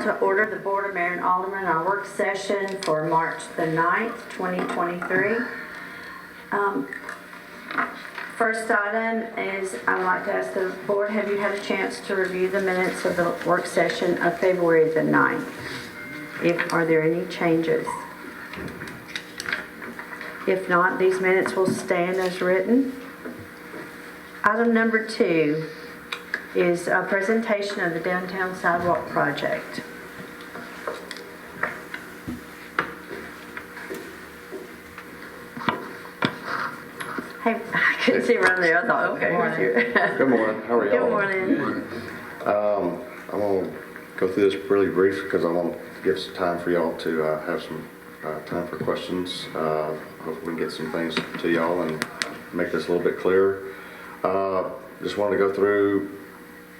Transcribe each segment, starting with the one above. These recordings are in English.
to order the Board of Mayor and Aldermen, our work session for March the 9th, 2023. First item is I'd like to ask the board, have you had a chance to review the minutes of the work session of February the 9th? Are there any changes? If not, these minutes will stand as written. Item number 2 is a presentation of the downtown sidewalk project. Hey, I couldn't see around there. I thought, okay. Good morning. How are y'all? Good morning. I'm going to go through this really brief because I want to give some time for y'all to have some time for questions. Hopefully we can get some things to y'all and make this a little bit clearer. Just wanted to go through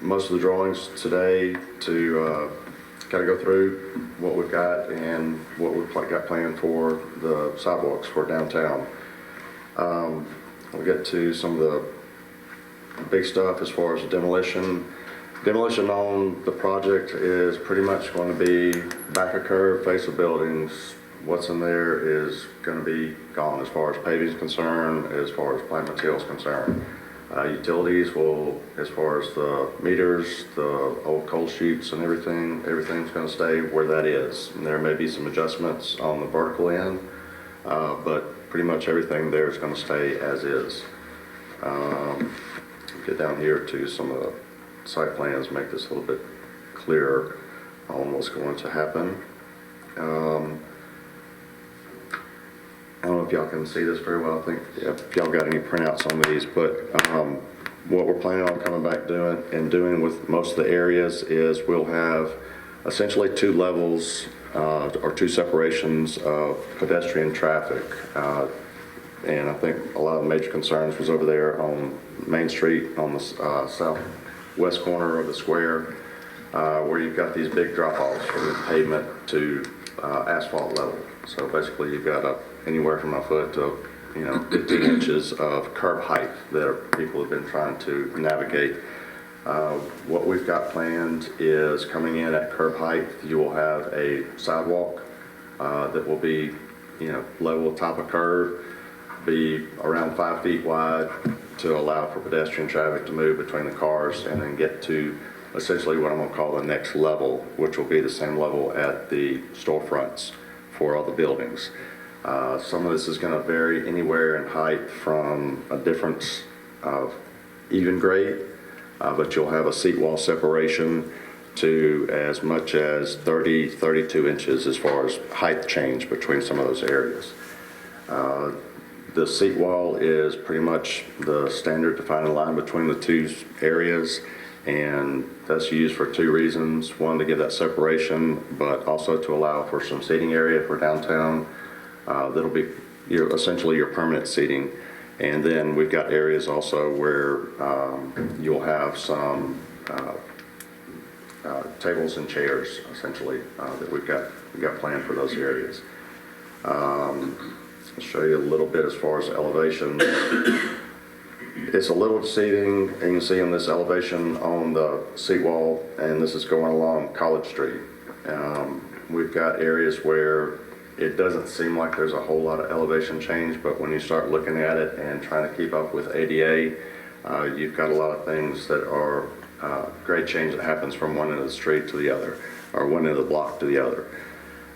most of the drawings today to kind of go through what we've got and what we've got planned for the sidewalks for downtown. We'll get to some of the big stuff as far as demolition. Demolition on the project is pretty much going to be back of curb, face of buildings. What's in there is going to be gone as far as paving is concerned, as far as plant material is concerned. Utilities will, as far as the meters, the old coal chutes and everything's going to stay where that is. And there may be some adjustments on the vertical end, but pretty much everything there is going to stay as is. Get down here to some of the site plans, make this a little bit clearer on what's going to happen. I don't know if y'all can see this very well. I think if y'all got any printouts on these, but what we're planning on coming back doing with most of the areas is we'll have essentially 2 levels or 2 separations of pedestrian traffic. And I think a lot of the major concerns was over there on Main Street on the southwest corner of the square, where you've got these big drop-offs from the pavement to asphalt level. So basically you've got anywhere from a foot to 15 inches of curb height that people have been trying to navigate. What we've got planned is coming in at curb height, you will have a sidewalk that will be level top of curb, be around 5 feet wide to allow for pedestrian traffic to move between the cars, and then get to essentially what I'm going to call the next level, which will be the same level at the storefronts for all the buildings. Some of this is going to vary anywhere in height from a difference of even grade, but you'll have a seat wall separation to as much as 32 inches as far as height change between some of those areas. The seat wall is pretty much the standard defining line between the 2 areas, and that's used for 2 reasons. One, to give that separation, but also to allow for some seating area for downtown. That'll be essentially your permanent seating. And then we've got areas also where you'll have some tables and chairs, essentially, that we've got planned for those areas. I'll show you a little bit as far as elevation. It's a little deceiving, and you can see on this elevation on the seat wall, and this is going along College Street. We've got areas where it doesn't seem like there's a whole lot of elevation change, but when you start looking at it and trying to keep up with ADA, you've got a lot of things that are grade change that happens from one end of the street to the other, or one end of the block to the other.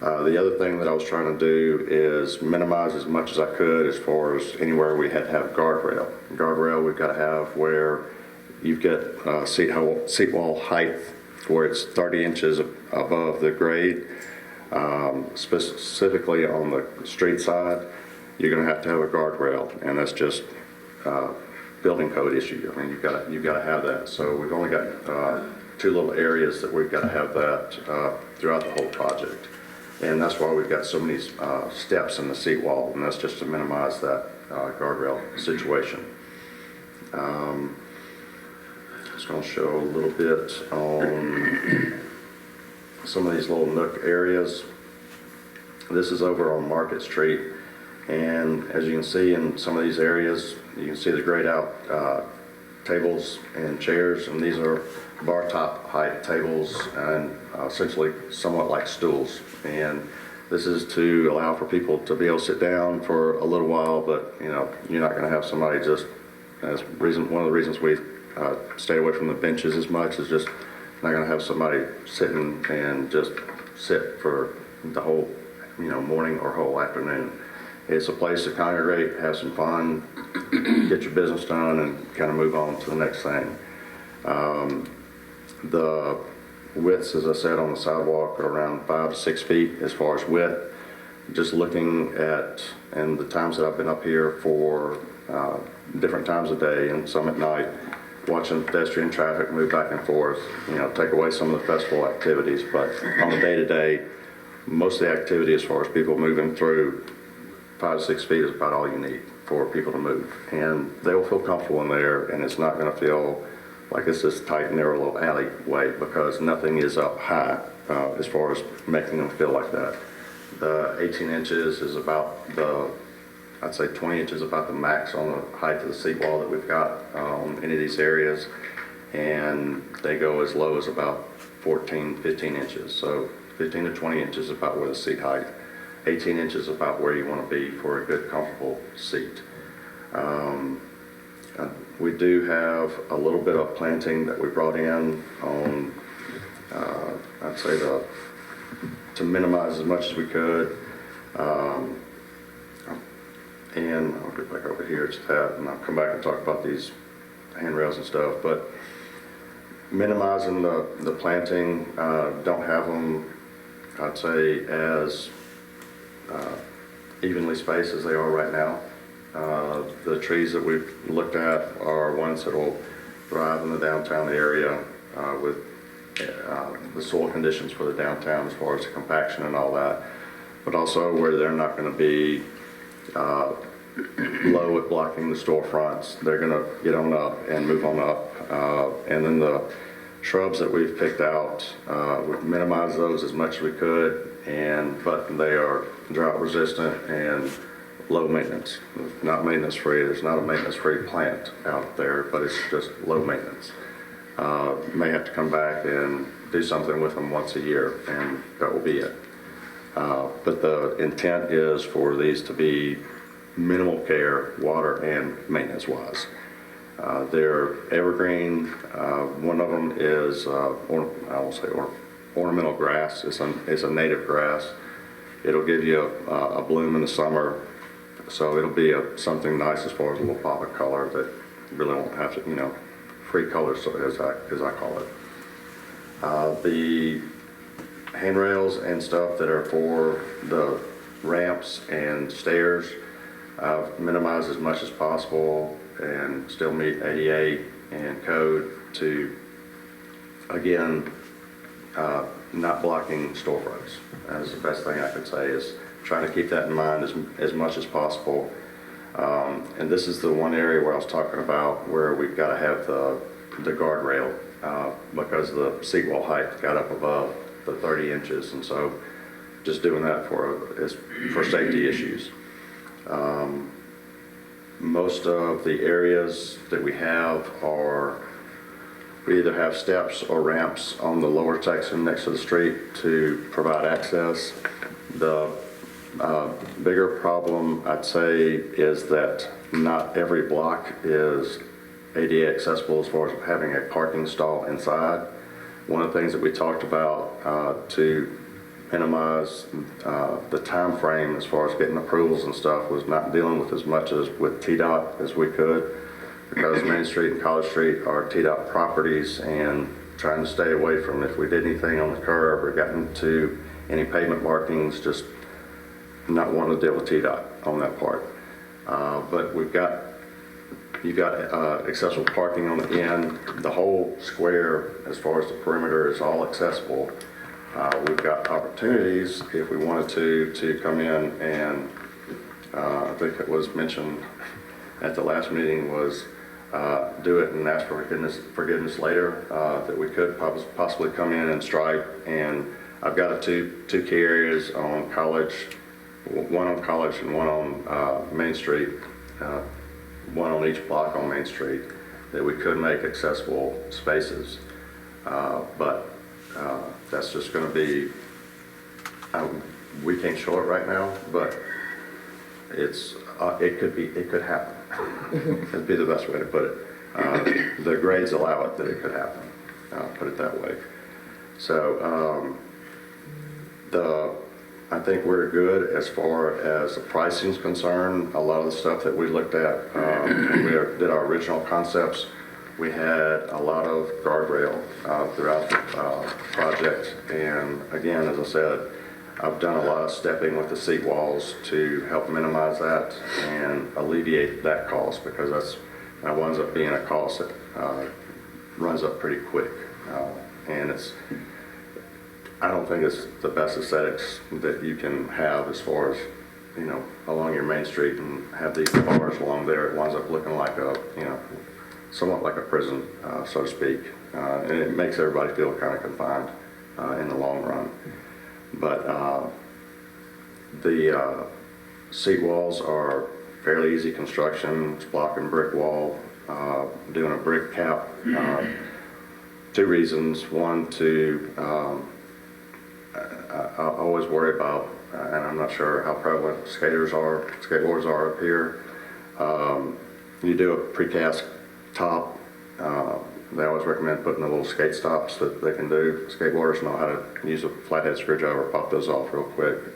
The other thing that I was trying to do is minimize as much as I could as far as anywhere we had to have guardrail. Guardrail we've got to have where you've got seat wall height where it's 30 inches above the grade. Specifically on the street side, you're going to have a guardrail, and that's just building code issue. I mean, you've got to have that. So we've only got 2 little areas that we've got to have that throughout the whole project. And that's why we've got so many steps in the seat wall, and that's just to minimize that guardrail situation. Just going to show a little bit on some of these little nook areas. This is over on Market Street, and as you can see in some of these areas, you can see the grayed out tables and chairs, and these are bar top height tables and essentially somewhat like stools. And this is to allow for people to be able to sit down for a little while, but you know, you're not going to have somebody just, one of the reasons we stay away from the benches as much is just not going to have somebody sitting and just sit for the whole, you know, morning or whole afternoon. It's a place to congregate, have some fun, get your business done, and kind of move on to the next thing. The widths, as I said, on the sidewalk are around 5 to 6 feet as far as width. Just looking at, and the times that I've been up here for different times of day and some at night, watching pedestrian traffic move back and forth, you know, take away some of the festival activities. But on the day-to-day, most of the activity as far as people moving through, 5 to 6 feet is about all you need for people to move. And they will feel comfortable in there, and it's not going to feel like it's this tight, narrow little alleyway because nothing is up high as far as making them feel like that. The 18 inches is about I'd say 20 inches about the max on the height of the seat wall that we've got on any of these areas. And they go as low as about 14, 15 inches. So 15 to 20 inches is about where the seat height. 18 inches is about where you want to be for a good, comfortable seat. We do have a little bit of planting that we brought in on, I'd say to minimize as much as we could. And I'll get back over here to that, and I'll come back and talk about these handrails and stuff. But minimizing the planting, don't have them, I'd say, as evenly spaced as they are right now. The trees that we've looked at are ones that will thrive in the downtown area with the soil conditions for the downtown as far as the compaction and all that, but also where they're not going to be low at blocking the storefronts. They're going to get on up and move on up. And then the shrubs that we've picked out, we've minimized those as much as we could, but they are drought resistant and low maintenance, not maintenance free. There's not a maintenance free plant out there, but it's just low maintenance. May have to come back and do something with them once a year, and that will be it. But the intent is for these to be minimal care, water and maintenance wise. They're evergreen. One of them is, I won't say ornamental grass. It's a native grass. It'll give you a bloom in the summer. So it'll be something nice as far as a little pop of color that really won't have to, you know, free colors as I call it. The handrails and stuff that are for the ramps and stairs, minimize as much as possible and still meet ADA and code to, again, not blocking storefronts. That's the best thing I could say, is trying to keep that in mind as much as possible. And this is the one area where I was talking about where we've got to have the guardrail because the seat wall height got up above the 30 inches. And so just doing that for safety issues. Most of the areas that we have we either have steps or ramps on the lower section next to the street to provide access. The bigger problem, I'd say, is that not every block is ADA accessible as far as having a parking stall inside. One of the things that we talked about to minimize the time frame as far as getting approvals and stuff was not dealing with as much as with TDOT as we could, because Main Street and College Street are TDOT properties, and trying to stay away from, if we did anything on the curb or got into any pavement markings, just not wanting to deal with TDOT on that part. But you've got accessible parking on the end. The whole square, as far as the perimeter, is all accessible. We've got opportunities, if we wanted to come in and, I think it was mentioned at the last meeting, was do it and ask for forgiveness later, that we could possibly come in and stripe. And I've got two key areas on College, one on College and one on Main Street, one on each block on Main Street, that we could make accessible spaces. But that's just going to be, we can't show it right now, but it could happen. That'd be the best way to put it. The grades allow it that it could happen, put it that way. So I think we're good as far as the pricing is concerned. A lot of the stuff that we looked at when we did our original concepts, we had a lot of guardrail throughout the project. And again, as I said, I've done a lot of stepping with the seat walls to help minimize that and alleviate that cost, because that winds up being a cost that runs up pretty quick. And I don't think it's the best aesthetics that you can have as far as, along your main street and have these bars along there. It winds up looking like somewhat like a prison, so to speak. And it makes everybody feel kind of confined in the long run. But the seat walls are fairly easy construction. It's block and brick wall, doing a brick cap. Two reasons. One, I always worry about, and I'm not sure how prevalent skateboards are up here. You do a precast top. They always recommend putting the little skate stops that they can do. Skateboarders know how to use a flathead screwdriver, pop those off real quick.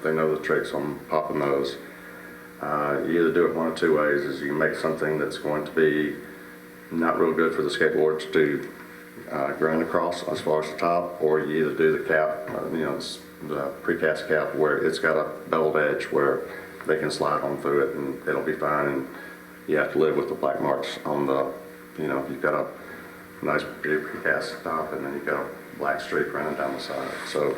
They know the tricks on popping those. You either do it one of two ways: is you make something that's going to be not real good for the skateboards to grind across as far as the top, or you either do the cap, it's the precast cap where it's got a beveled edge where they can slide on through it and it'll be fine. And you have to live with the black marks on the, you've got a nice big precast top and then you've got a black streak running down the side. So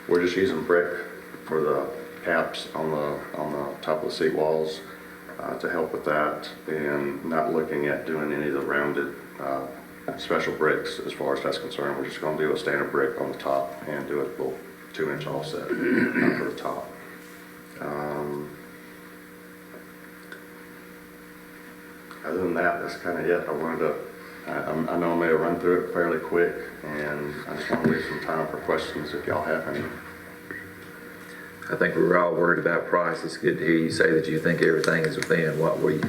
we're just using brick for the caps on the top of the seat walls to help with that, and not looking at doing any of the rounded special bricks as far as that's concerned. We're just going to do a standard brick on the top and do a little 2-inch offset for the top. Other than that, that's kind of it. I know I may have run through it fairly quick, and I just want to leave some time for questions if y'all have any. I think we were all worried about price. It's good to hear you say that you think everything is within what we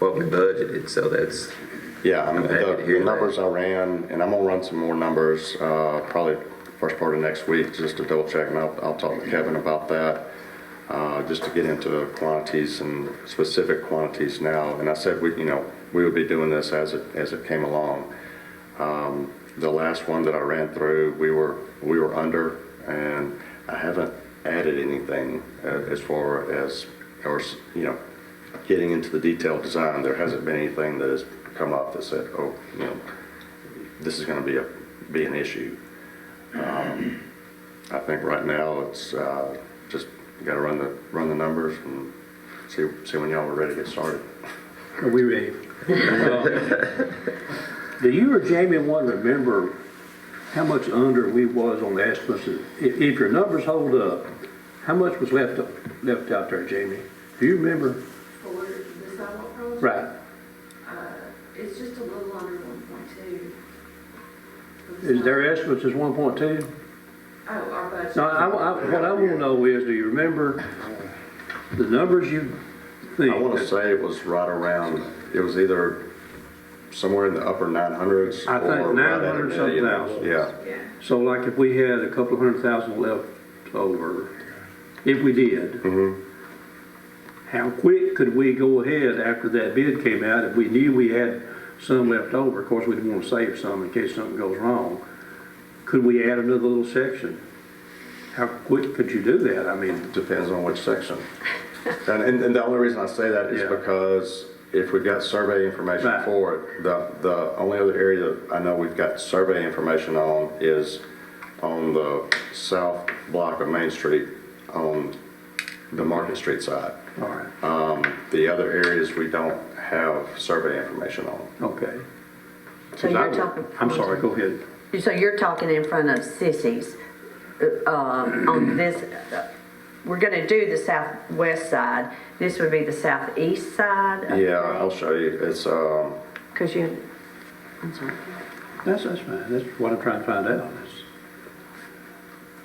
budgeted. So that's, Yeah, I'm happy to hear the numbers I ran, and I'm gonna run some more numbers probably first part of next week just to double check, and I'll talk to Kevin about that just to get into quantities and specific quantities now. And I said we would be doing this as it came along. The last one that I ran through, we were under, and I haven't added anything as far as getting into the detailed design. There hasn't been anything that has come up that said, this is going to be an issue. I think right now it's just you got to run the numbers and see when y'all are ready to get started. Are we ready? Do you or Jamie want to remember how much under we was on the estimates? If your numbers hold up, how much was left out there, Jamie? Do you remember? For the sidewalk project? Right. It's just a little under 1.2. Is their estimates is 1.2? Oh, our budget. No, what I want to know is, do you remember the numbers you think? I want to say it was right around. It was either somewhere in the upper 900s. I think or right at 900 $1 something million. thousand. Yeah. Yeah. So like if we had a couple of 100,000 left over, if we did, how quick could we go ahead after that bid came out if we knew we had some left over? Of course, we'd want to save some in case something goes wrong. Could we add another little section? How quick could you do that? I mean, Depends on which section. And the only reason I say that is Yeah. because if we've got survey information Right. for it, the only other area that I know we've got survey information on is on the south block of Main Street on the Market Street side. all right, The other areas we don't have survey information on. okay. So you're talking. I'm sorry, go ahead. So you're talking in front of Sissy's on this. We're going to do the southwest side. This would be the southeast side. Yeah, I'll show you. It's Because you. I'm sorry. That's fine, that's what I'm trying to find out.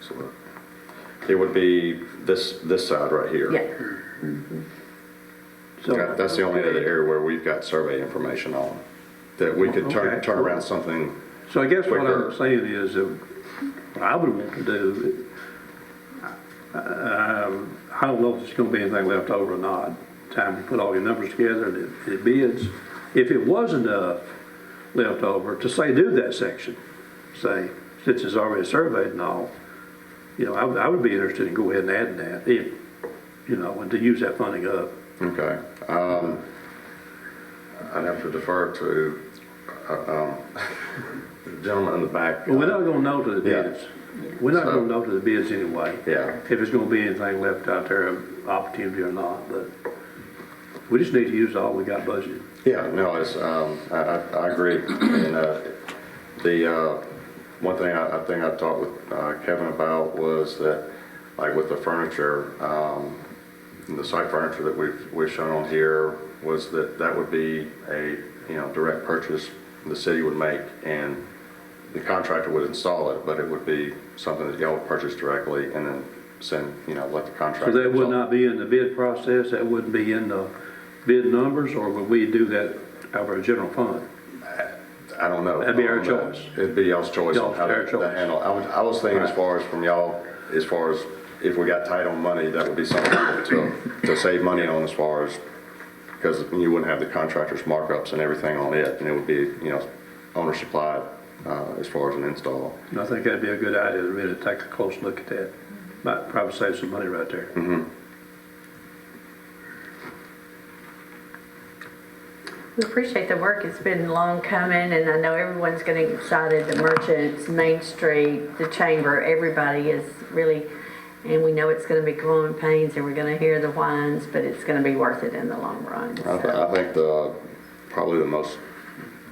So it would be this side right here. Yeah, So That's the only other area where we've got survey information on, that we could Okay. turn around something. So I guess what quicker. I'm saying is that what I would want to do, I don't know if there's gonna be anything left over or not. Time to put all your numbers together and it bids. If it was enough left over to say do that section, say, since it's already surveyed and all, you know, I would be interested in go ahead and adding that if, you know, and to use that funding up. Okay. I'd have to defer to the gentleman in the back. But we're not gonna know to the Yeah. bids. We're not gonna know to the bids anyway. Yeah. If it's gonna be anything left out there, of opportunity or not, but we just need to use all we got budgeted. Yeah, no, I agree. And the one thing I think I talked with Kevin about was that, like with the furniture, the site furniture that we've shown on here, was that would be a, you know, direct purchase the city would make, and the contractor would install it, but it would be something that y'all would purchase directly and then send, you know, let the contractor. So that would install. not be in the bid process, that wouldn't be in the bid numbers, or would we do that out of our general fund? I don't know. That'd be our choice. It'd be y'all's choice on Y'all's- how our to choice. handle. I was thinking as far as from y'all, as far as if we got tight on money, that would be something to save money on, as far as, because you wouldn't have the contractor's markups and everything on it, and it would be, you know, owner supplied, as far as an install. And I think that'd be a good idea to really take a close look at that. Might probably save some money right there. we appreciate the work. It's been long coming, and I know everyone's getting excited. The merchants, Main Street, the chamber, everybody is really, and we know it's gonna be growing pains, and we're gonna hear the whines, but it's gonna be worth it in the long run. I think probably the most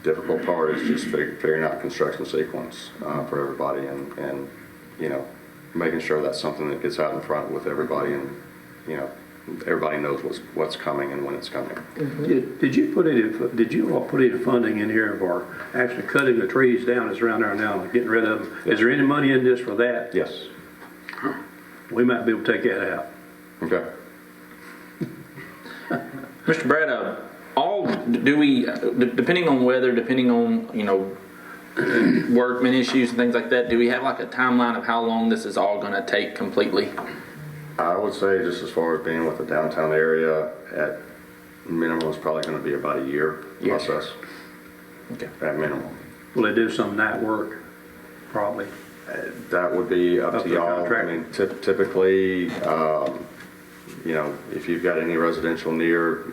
difficult part is just figuring out construction sequence for everybody, and you know, making sure that's something that gets out in front with everybody, and you know, everybody knows what's coming and when it's coming. Did you all put any funding in here for actually cutting the trees down that's around there now and getting rid of them? Is there any money in this for that? Yes. We might be able to take that out. Okay. Mr. Brad, do we, depending on weather, depending on, you know, workman issues and things like that, do we have like a timeline of how long this is all gonna take completely? I would say, just as far as being with the downtown area, at minimum, it's probably going to be about a year process. Okay. At minimum. Will they do some night work? Probably. That would be up Up to to the y'all. I contractor. mean, typically, you know, if you've got any residential near,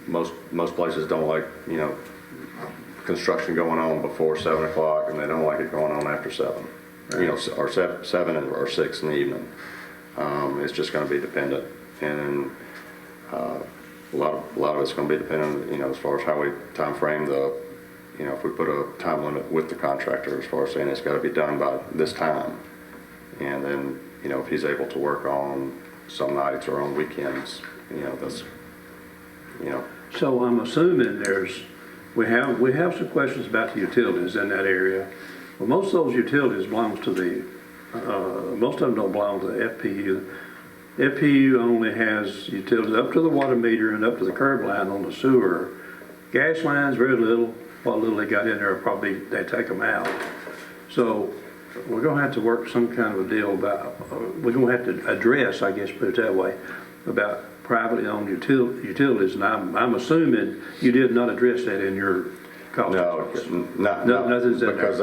most places don't like, you know, construction going on before 7 o'clock, and they don't like it going on after 7. You know, or 7 or 6 in the evening. It's just going to be dependent, and a lot of it's going to be dependent, you know, as far as how we time frame you know, if we put a time limit with the contractor as far as saying it's got to be done by this time, and then, you know, if he's able to work on some nights or on weekends, you know, that's, you know. So I'm assuming we have some questions about the utilities in that area. Well, most of those utilities belongs to most of them don't belong to the FPU. FPU only has utilities up to the water meter and up to the curb line on the sewer. Gas lines, very little. What little they got in there, probably they take them out. So we're gonna have to work some kind of a deal about, we're gonna have to address, I guess, put it that way, about privately owned utilities. And I'm assuming you did not address that in your cost. No, it's not, Nothing's in there. because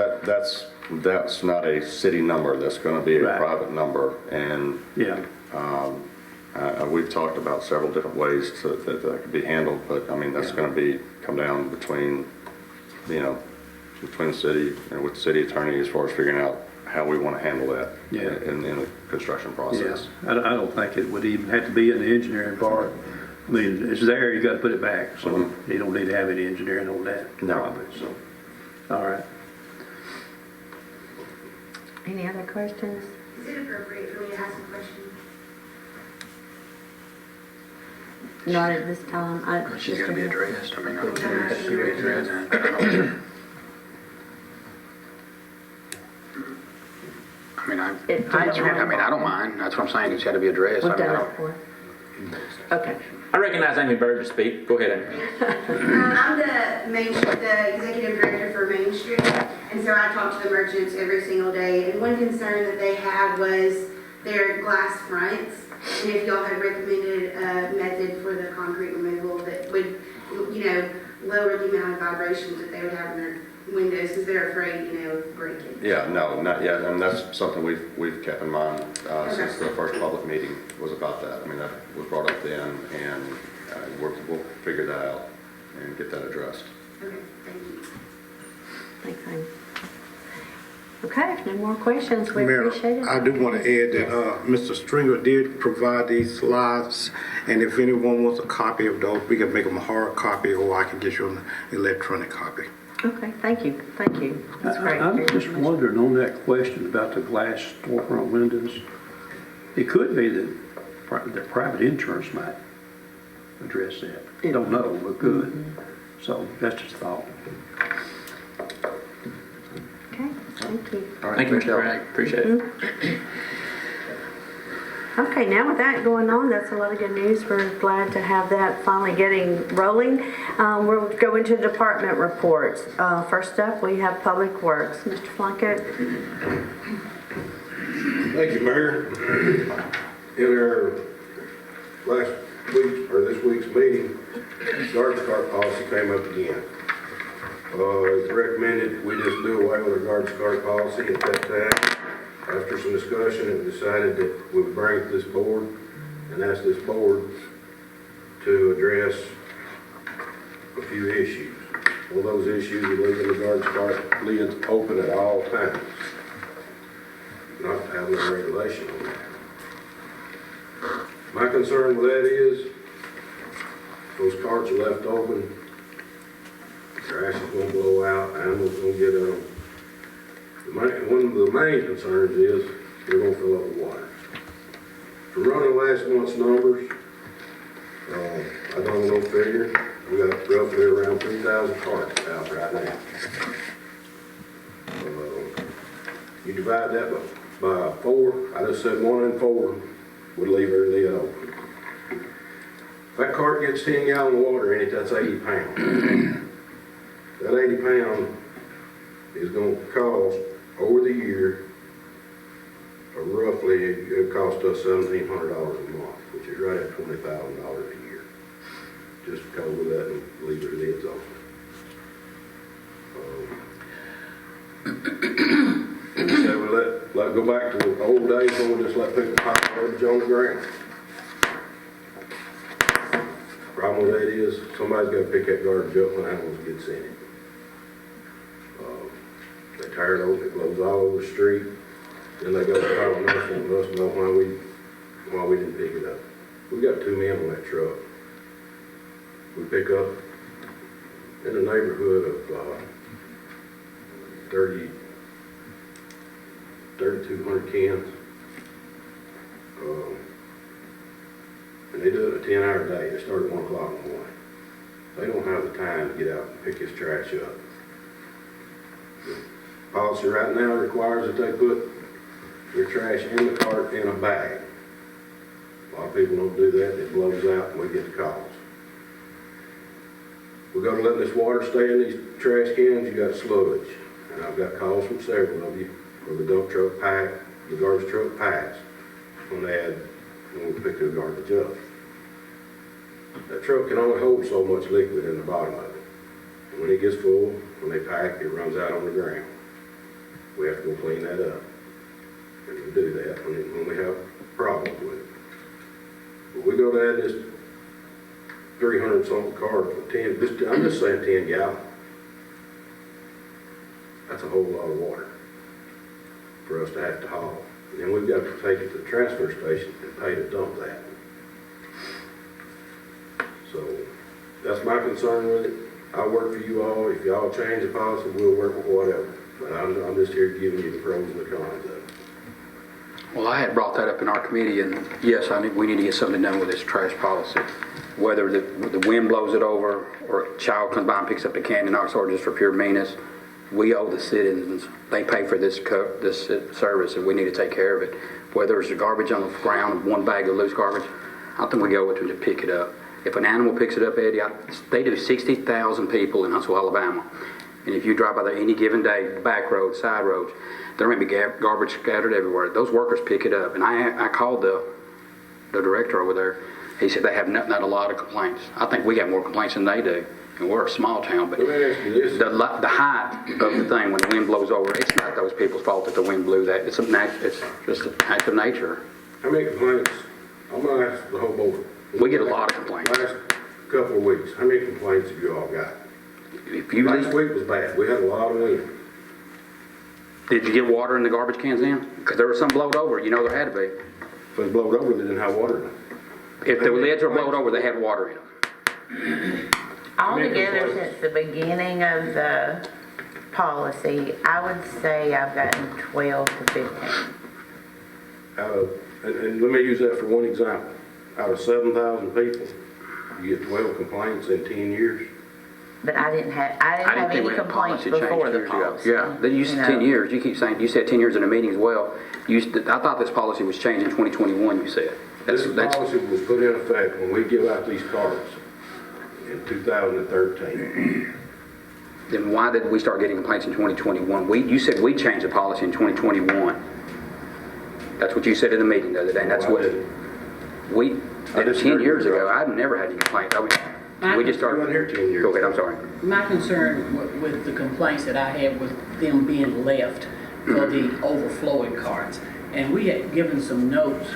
that's not a city number, that's gonna be a Right. private number, and, Yeah. we've talked about several different ways that could be handled, but, I mean, that's gonna come down between, you know, between the city and with the city attorney as far as figuring out how we wanna handle that Yeah. in the construction process. Yes, I don't think it would even have to be in the engineering part. I mean, it's there, you gotta put it back, so you don't need to have any engineering on that. No. probably, So, all right. Any other questions? Is it appropriate for me to ask a question? Not at this time. She's gotta be addressed, I mean, I don't care if she be addressed. I don't have. I mean, I don't mind. That's what I'm saying. It's got to be addressed. We've I mean, done I it don't- before. Okay. I recognize Amy Bird to speak. Go ahead, Amy. I'm the executive director for Main Street, and so I talk to the merchants every single day. And one concern that they had was their glass fronts, and if y'all had recommended a method for the concrete removal that would, lower the amount of vibrations that they would have in their windows, because they're afraid, of breaking. Yeah, no, not yet, and that's something we've kept in mind since the first public meeting was about that. I mean, that was brought up then, and we'll figure that out and get that addressed. Okay, thank you. Thanks, Amy. Okay, if no more questions, we Mayor, appreciate it. I do want to add that Mr. Stringer did provide these slides, and if anyone wants a copy of those, we can make them a hard copy, or I can get you an electronic copy. Okay, thank you. That's great. I'm just wondering on that question about the glass storefront windows. It could be that the private insurance might address that. Don't know, but could. So that's just a thought. Okay, thank you. All right, Thank you, Mr. y'all. Bragg. Appreciate it. Okay, now with that going on, that's a lot of good news. We're glad to have that finally getting rolling. We'll go into department reports. First up, we have Public Works. Mr. Plunkett. Thank you, Mayor. In our last week, or this week's meeting, garbage cart policy came up again. It's recommended we just do away with our garbage cart policy at that time. After some discussion, it was decided that we would bring it to this board and ask this board to address a few issues. One of those issues is leaving the garbage cart lids open at all times. Not having a regulation on that. My concern with that is those carts are left open, trash is gonna blow out, animals gonna get on them. One of the main concerns is they're gonna fill up with water. From running last month's numbers, I don't know figure, we got roughly around 3,000 carts out right now. You divide that by 4, I just said 1 in 4 would leave their lid open. If that cart gets 10 gallons of water in it, that's 80 pounds. That 80 pound is going to cost, over the year, roughly, it cost us $1,700 a month, which is right at $20,000 a year, just because we let them leave their lids open. So we let go back to the old days when we just let people pile garbage on the ground. Problem with that is, somebody's got to pick that garbage up when animals gets in it. They tear it over, it blows all over the street, then they go to calling us and let us know why we didn't pick it up. We got 2 men on that truck. We pick up in the neighborhood of 3,200 cans. And they do it a 10-hour day. They start at 1 o'clock in the morning. They don't have the time to get out and pick this trash up. The policy right now requires that they put their trash in the cart in a bag. A lot of people don't do that. It blows out and we get the calls. We're going to let this water stay in these trash cans. You got sludge. And I've got calls from several of you where the dump truck packed, the garbage truck packs when we pick their garbage up. That truck can only hold so much liquid in the bottom of it. And when it gets full, when they pack, it runs out on the ground. We have to go clean that up. And we do that when we have problems with it. But we go to add this 300 something cars for 10, I'm just saying 10 gallons. That's a whole lot of water for us to have to haul. And then we've got to take it to the transfer station and pay to dump that. So that's my concern with it. I work for you all. If y'all change the policy, we'll work with whatever. But I'm just here giving you the pros and the cons of it. Well, I had brought that up in our committee, and yes, we need to get something done with this trash policy. Whether the wind blows it over, or a child comes by and picks up the can and knocks over just for pure meanness, we owe the citizens, they pay for this service, and we need to take care of it. Whether it's the garbage on the ground, one bag of loose garbage, I think we go to pick it up. If an animal picks it up, Eddie, they do 60,000 people in Huntsville, Alabama. And if you drive by there any given day, back roads, side roads, there may be garbage scattered everywhere. Those workers pick it up. And I called the director over there. He said they have not a lot of complaints. I think we got more complaints than they do. And we're a small town, but Let me ask you this. the height of the thing, when the wind blows over, it's not those people's fault that the wind blew that. It's just an act of nature. How many complaints? I'm gonna ask the whole board. We get a lot of complaints. Last couple of weeks, how many complaints have you all got? If you Last week was bad. We had a lot of wind. Did you get water in the garbage cans in? Because there was some blowed over. You know there had to be. If it was blowed over, they didn't have water in it. If the lids were blowed over, they had water in them. Altogether, since the beginning of the policy, I would say I've gotten 12 to 15. And let me use that for one example. Out of 7,000 people, you get 12 complaints in 10 years. But I didn't have think any we had a complaints policy change before the years ago. policy. Yeah, then you said 10 years. You keep saying, you said 10 years in a meeting as well. I thought this policy was changed in 2021, you said. This policy was put in effect when we give out these cards in 2013. Then why did we start getting complaints in 2021? You said we changed the policy in 2021. That's what you said in the meeting the other day, and that's what we did 10 years ago. I've never had any complaints. We just You weren't started. here 10 years. Go ahead, I'm sorry. My concern with the complaints that I had was them being left for the overflowing carts. And we had given some notes.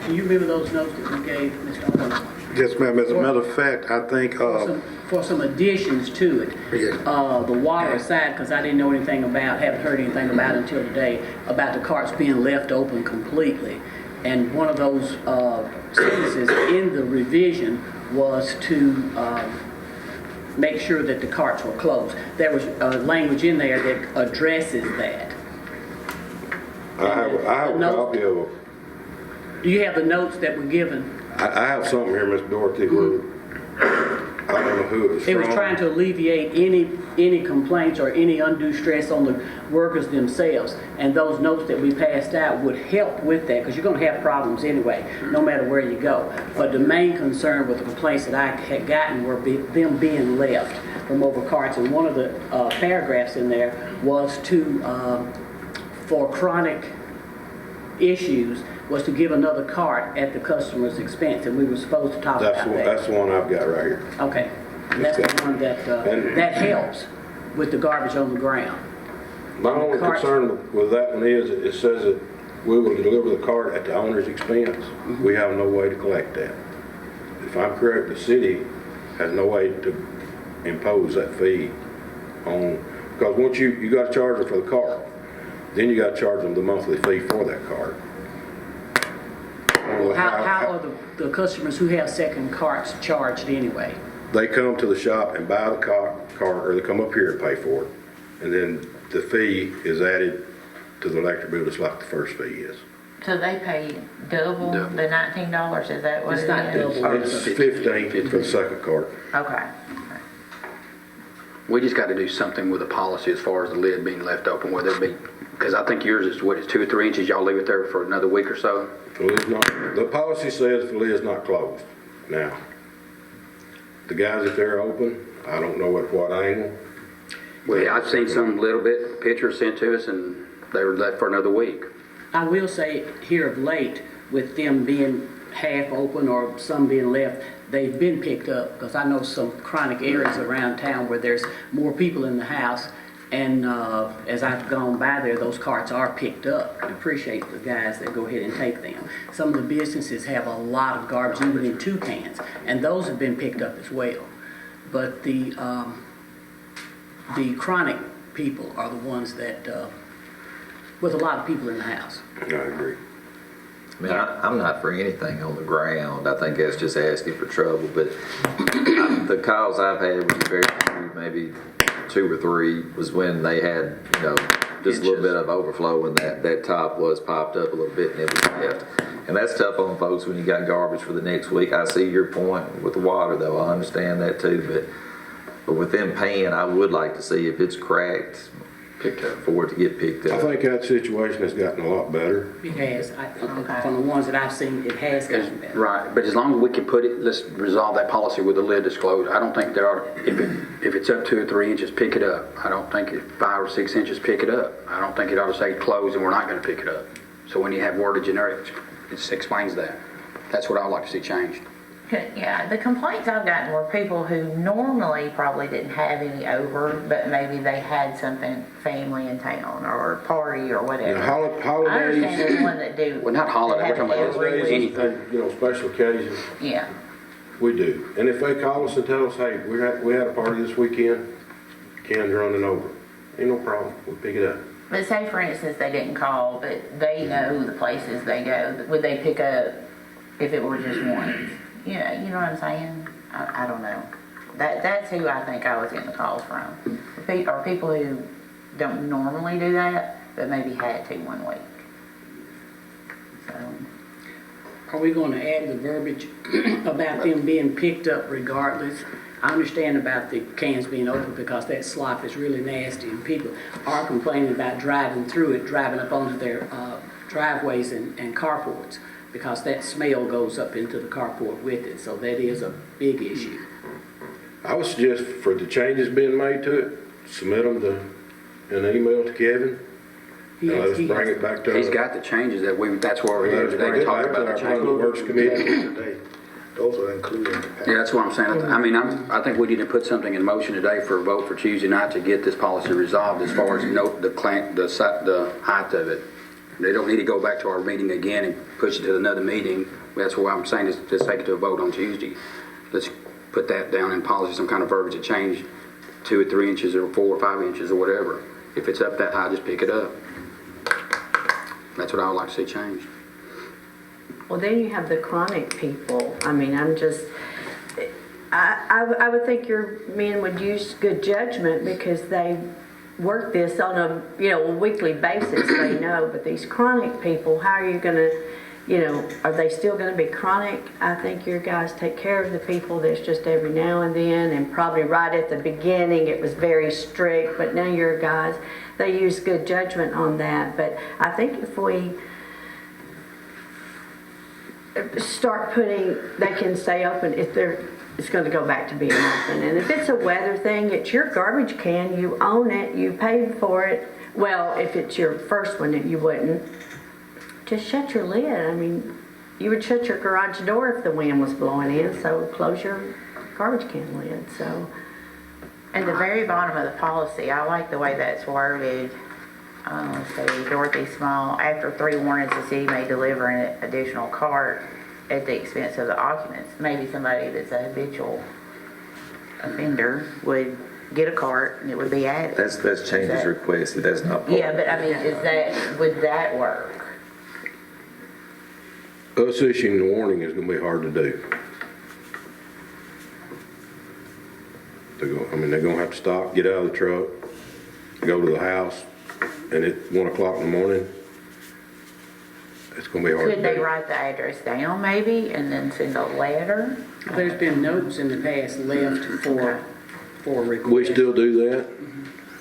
Do you remember those notes that we gave, Mr. Owens? Yes, ma'am. As a matter of fact, I think, For some additions to it. Yes. The water aside, because I didn't know anything about, haven't heard anything about it until today, about the carts being left open completely. And one of those sentences in the revision was to make sure that the carts were closed. There was language in there that addresses that. I have a copy of it. Do you have the notes that were given? I have something here, Miss Dorothy, where I don't know who it was from. It was trying to alleviate any complaints or any undue stress on the workers themselves. And those notes that we passed out would help with that, because you're going to have problems anyway, no matter where you go. But the main concern with the complaints that I had gotten were them being left from over carts. And one of the paragraphs in there was for chronic issues, was to give another cart at the customer's expense, and we were supposed to talk about that. That's the one I've got right here. Okay, that's the one that helps with the garbage on the ground. My only concern with that one is, it says that we will deliver the cart at the owner's expense. We have no way to collect that. If I'm correct, the city has no way to impose that fee on, because once you got to charge them for the cart, then you got to charge them the monthly fee for that cart. How are the customers who have second carts charged anyway? They come to the shop and buy the cart, or they come up here and pay for it. And then the fee is added to the electric bill just like the first fee is. So they pay double the $19, is that what it is? It's not double. It's 15 for the second cart. Okay. We just got to do something with the policy as far as the lid being left open, whether it be, because I think yours is, what, it's 2 or 3 inches, y'all leave it there for another week or so? The policy says the lid's not closed. Now, the guys, if they're open, I don't know at what angle. Well, I've seen some little bit pictures sent to us, and they were left for another week. I will say here of late, with them being half open or some being left, they've been picked up, because I know some chronic areas around town where there's more people in the house, and as I've gone by there, those carts are picked up. I appreciate the guys that go ahead and take them. Some of the businesses have a lot of garbage, even in 2 cans, and those have been picked up as well. But the chronic people are the ones that, with a lot of people in the house. I agree. I mean, I'm not for anything on the ground. I think that's just asking for trouble. But the calls I've had was very few, maybe 2 or 3, was when they had, just a little bit of overflow, and that top was popped up a little bit and it was left. And that's tough on folks when you got garbage for the next week. I see your point with the water, though. I understand that too. But But with them paying, I would like to see if it's cracked, picked up, for it to get picked I up. think that situation has gotten a lot better. It has, from the ones that I've seen, it has gotten better. Right, but as long as we can put it, let's resolve that policy with the lid disclosed. I don't think there are, if it's up 2 or 3 inches, pick it up. I don't think if 5 or 6 inches, pick it up. I don't think it ought to say closed and we're not gonna pick it up. So when you have wordage in there, it explains that. That's what I'd like to see changed. Yeah, the complaints I've gotten were people who normally probably didn't have any over, but maybe they had something, family in town or a party or whatever. Now, I understand holidays, there's one that do. Well, not holiday, we're that have talking it about every week. anything, special occasions, Yeah, we do. And if they call us and tell us, hey, we had a party this weekend, cans running over, ain't no problem, we pick it up. but say for instance, they didn't call, but they know the places they go, would they pick up if it were just once? Yeah, you know what I'm saying? I don't know. That's who I think I was getting the calls from. Or people who don't normally do that, but maybe had to one week. So, Are we gonna add the verbiage about them being picked up regardless? I understand about the cans being open because that slop is really nasty and people are complaining about driving through it, driving up onto their driveways and carports, because that smell goes up into the carport with it, so that is a big issue. I would suggest for the changes being made to it, submit them in an email to Kevin. Let's bring it back to. He's got the changes that's why we're here today to talk about the changes. Public Works Committee. Today, those are included in the package. Yeah, that's what I'm saying. I mean, I think we need to put something in motion today for a vote for Tuesday night to get this policy resolved as far as the height of it. They don't need to go back to our meeting again and push it to another meeting. That's why I'm saying is let's take it to a vote on Tuesday. Let's put that down in policy, some kind of verbiage to change 2 or 3 inches or 4 or 5 inches or whatever. If it's up that high, just pick it up. That's what I would like to see changed. Well, then you have the chronic people. I mean, I would think your men would use good judgment because they work this on a weekly basis. They know, but these chronic people, how are you going to, are they still going to be chronic? I think your guys take care of the people that's just every now and then, and probably right at the beginning it was very strict, but now your guys, they use good judgment on that. But I think if we start putting, they can stay open if it's going to go back to being open. And if it's a weather thing, it's your garbage can, you own it, you paid for it. Well, if it's your first one, you wouldn't. Just shut your lid. I mean, you would shut your garage door if the wind was blowing in, so close your garbage can lid. So, at the very bottom of the policy, I like the way that's worded. Let's see, Dorothy Small, after 3 warnings, the city may deliver an additional cart at the expense of the occupants. Maybe somebody that's a habitual offender would get a cart and it would be added. That's changes requested, that's not. Yeah, but I mean, would that work? Us issuing the warning is gonna be hard to do. They're gonna have to stop, get out of the truck, go to the house, and at 1 o'clock in the morning, it's gonna be hard to do. Could they write the address down maybe and then send a letter? There's been notes in the past left for requests. We still do that.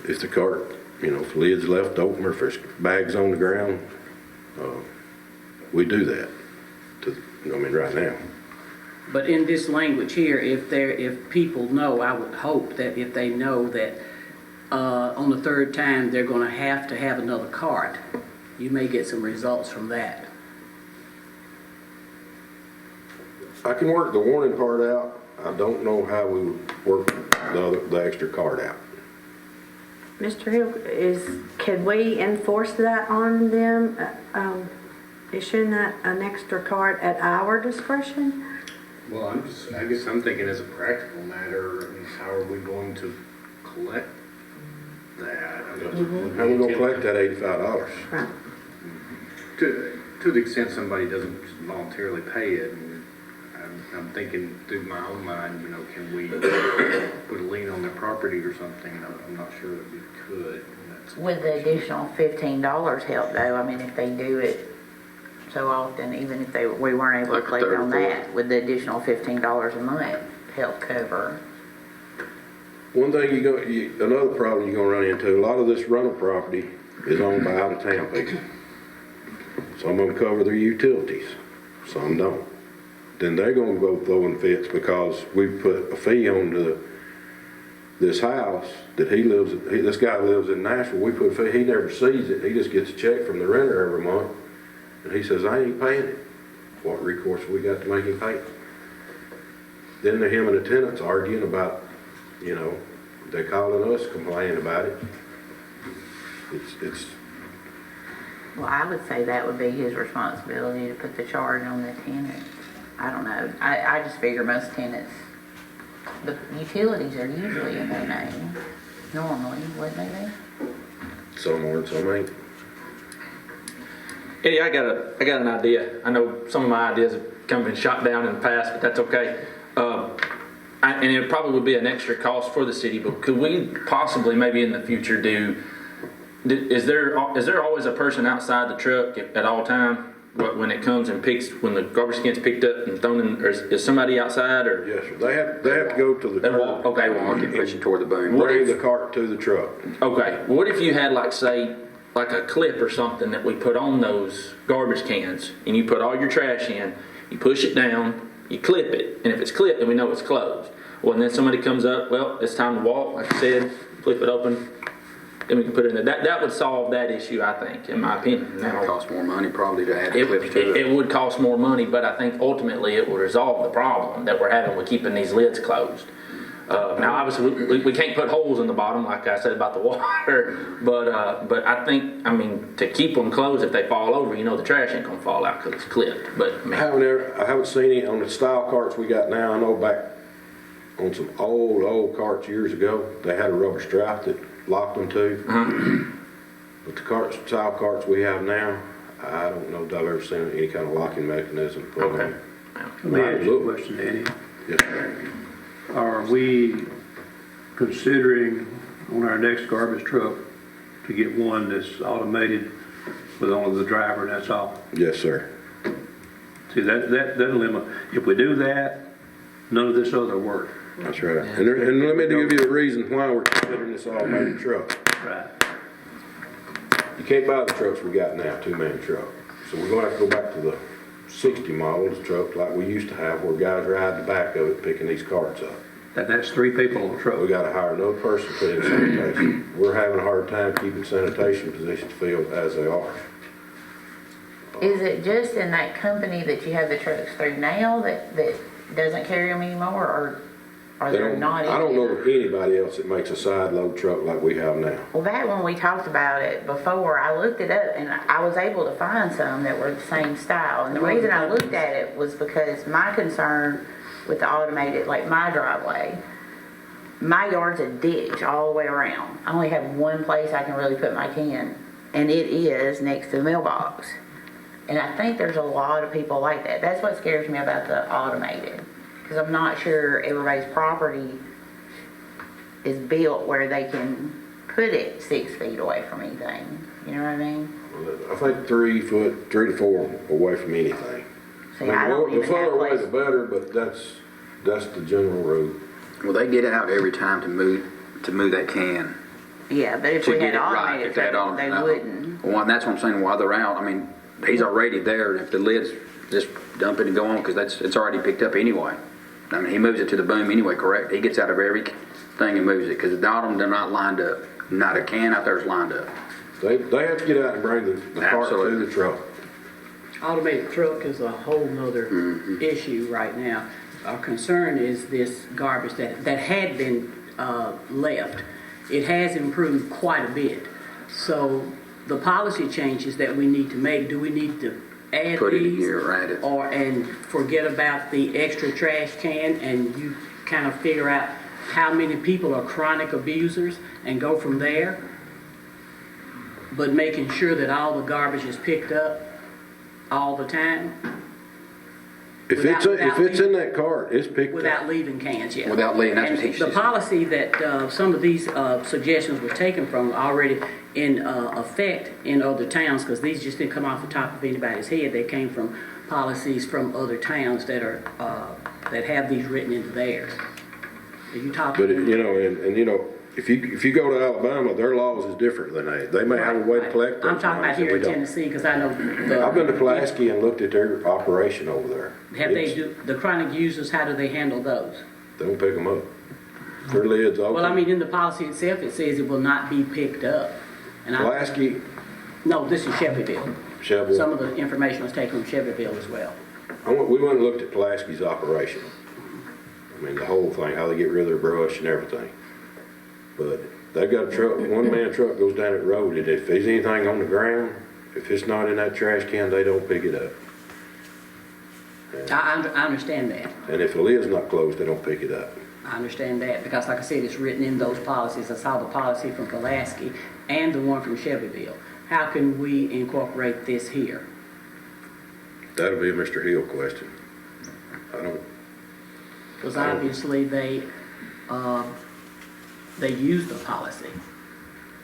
If the cart, if the lid's left open or if there's bags on the ground, we do that. Right now. But in this language here, if people know, I would hope that if they know that on the 3rd time they're going to have another cart, you may get some results from that. I can work the warning part out. I don't know how we would work the extra cart out. Mr. Hill, can we enforce that on them? Issuing that an extra cart at our discretion? Well, I guess I'm thinking as a practical matter, I mean, how are we going to collect that? I mean, How are we gonna collect that $85? Right. To the extent somebody doesn't voluntarily pay it, and I'm thinking through my own mind, can we put a lien on their property or something? I'm not sure that we could. Would the additional $15 help though? I mean, if they do it so often, even if we weren't able to collect on that, would the additional $15 a month help cover? one thing another problem you're gonna run into, a lot of this rental property is owned by out-of-town people. Some of them cover their utilities, some don't. Then they're gonna go throwing fits because we put a fee on this house that this guy lives in Nashville, we put a fee, he never sees it, he just gets a check from the renter every month, and he says, I ain't paying it. What recourse we got to make him pay it? Then him and the tenants arguing about, they're calling us, complaining about it. It's Well, I would say that would be his responsibility to put the charge on the tenant. I don't know. I just figure most tenants, the utilities are usually in their name, normally, wouldn't they be? some are and some ain't. Eddie, I got an idea. I know some of my ideas have kind of been shot down in the past, but that's okay. And it probably would be an extra cost for the city, but could we possibly maybe in the future is there always a person outside the truck at all time when it comes and when the garbage can's picked up and thrown in, or is somebody outside or? Yes, sir. They have to go to the They truck. walk, okay. Walk and push it toward the boom. Bring the cart to the truck. Okay, what if you had say a clip or something that we put on those garbage cans and you put all your trash in, you push it down, you clip it, and if it's clipped then we know it's closed. Well, and then somebody comes up, well, it's time to walk, like I said, flip it open, then we can put it in there. That would solve that issue, I think, in my opinion. That would cost more money probably to add the clips to it. It would cost more money, but I think ultimately it will resolve the problem that we're having with keeping these lids closed. Now, obviously, we can't put holes in the bottom, like I said about the water, but I think, to keep them closed, if they fall over, the trash ain't gonna fall out because it's clipped. But I haven't seen it on the style carts we got now. I know back on some old carts years ago, they had a rubber strap that locked them to. But the style carts we have now, I don't know if I've ever seen any kind of locking mechanism put on. Let me ask you a question, Danny. Yes, sir. Are we considering on our next garbage truck to get one that's automated with only the driver and that's all? Yes, sir. See, that limit, if we do that, none of this other work. That's right. And let me give you a reason why we're considering this automated truck. Right. You can't buy the trucks we got now, two-man truck. So we're gonna have to go back to the 60 models truck like we used to have, where guys ride the back of it picking these carts up. That's 3 people on the truck. We gotta hire another person to put in sanitation. We're having a hard time keeping sanitation positions filled as they are. Is it just in that company that you have the trucks through now that doesn't carry them anymore, or are there not? I don't know of anybody else that makes a side load truck like we have now. Well, back when we talked about it before, I looked it up and I was able to find some that were the same style. And the reason I looked at it was because my concern with the automated, like my driveway, my yard's a ditch all the way around. I only have one place I can really put my can, and it is next to the mailbox. And I think there's a lot of people like that. That's what scares me about the automated, because I'm not sure everybody's property is built where they can put it 6 feet away from anything. You know what I mean? I think 3 to 4 away from anything. See, I don't The even further have away place. the better, but that's the general rule. Well, they get out every time to move that can. Yeah, but if To we get had it right, automated, if they had they wouldn't. Well, and that's what I'm saying, while they're out, he's already there, if the lid's just dump it and go on, because it's already picked up anyway. He moves it to the boom anyway, correct? He gets out of every thing and moves it, because the bottom, they're not lined up. Not a can out there is lined up. They have to get out and bring the cart to the truck. Automated truck is a whole nother issue right now. Our concern is this garbage that had been left. It has improved quite a bit. So the policy changes that we need to make, do we need to add Put it in these? here, write it. And forget about the extra trash can, and you kind of figure out how many people are chronic abusers and go from there? But making sure that all the garbage is picked up all the time If it's in that cart, it's picked without up. leaving cans, yeah. Without leaving, that's And what he the said. policy that some of these suggestions were taken from already in effect in other towns, because these just didn't come off the top of anybody's head. They came from policies from other towns that are that have these written into theirs. If you talk to But, them. you know, and you know, if you go to Alabama, their laws is different than they may have a way to collect those I'm talking about monies that here we in don't. Tennessee, because I know I've been to Pulaski and looked at their operation over there. have they It's- the chronic users, how do they handle those? They don't pick them up. Their lid's open. Well, I mean, in the policy itself, it says it will not be picked up. And Pulaski, no, this is Shelbyville. Shelbyville. Some of the information was taken from Shelbyville as well. We went and looked at Pulaski's operation. I mean, the whole thing, how they get rid of their brush and everything. But they've got a truck, one-man truck goes down that road, and if there's anything on the ground, if it's not in that trash can, they don't pick it up. I understand that. And if the lid's not closed, they don't pick it up. I understand that, because like I said, it's written in those policies. I saw the policy from Pulaski and the one from Shelbyville. How can we incorporate this here? That'll be a Mr. Hill question. I don't, Because obviously they use the policy.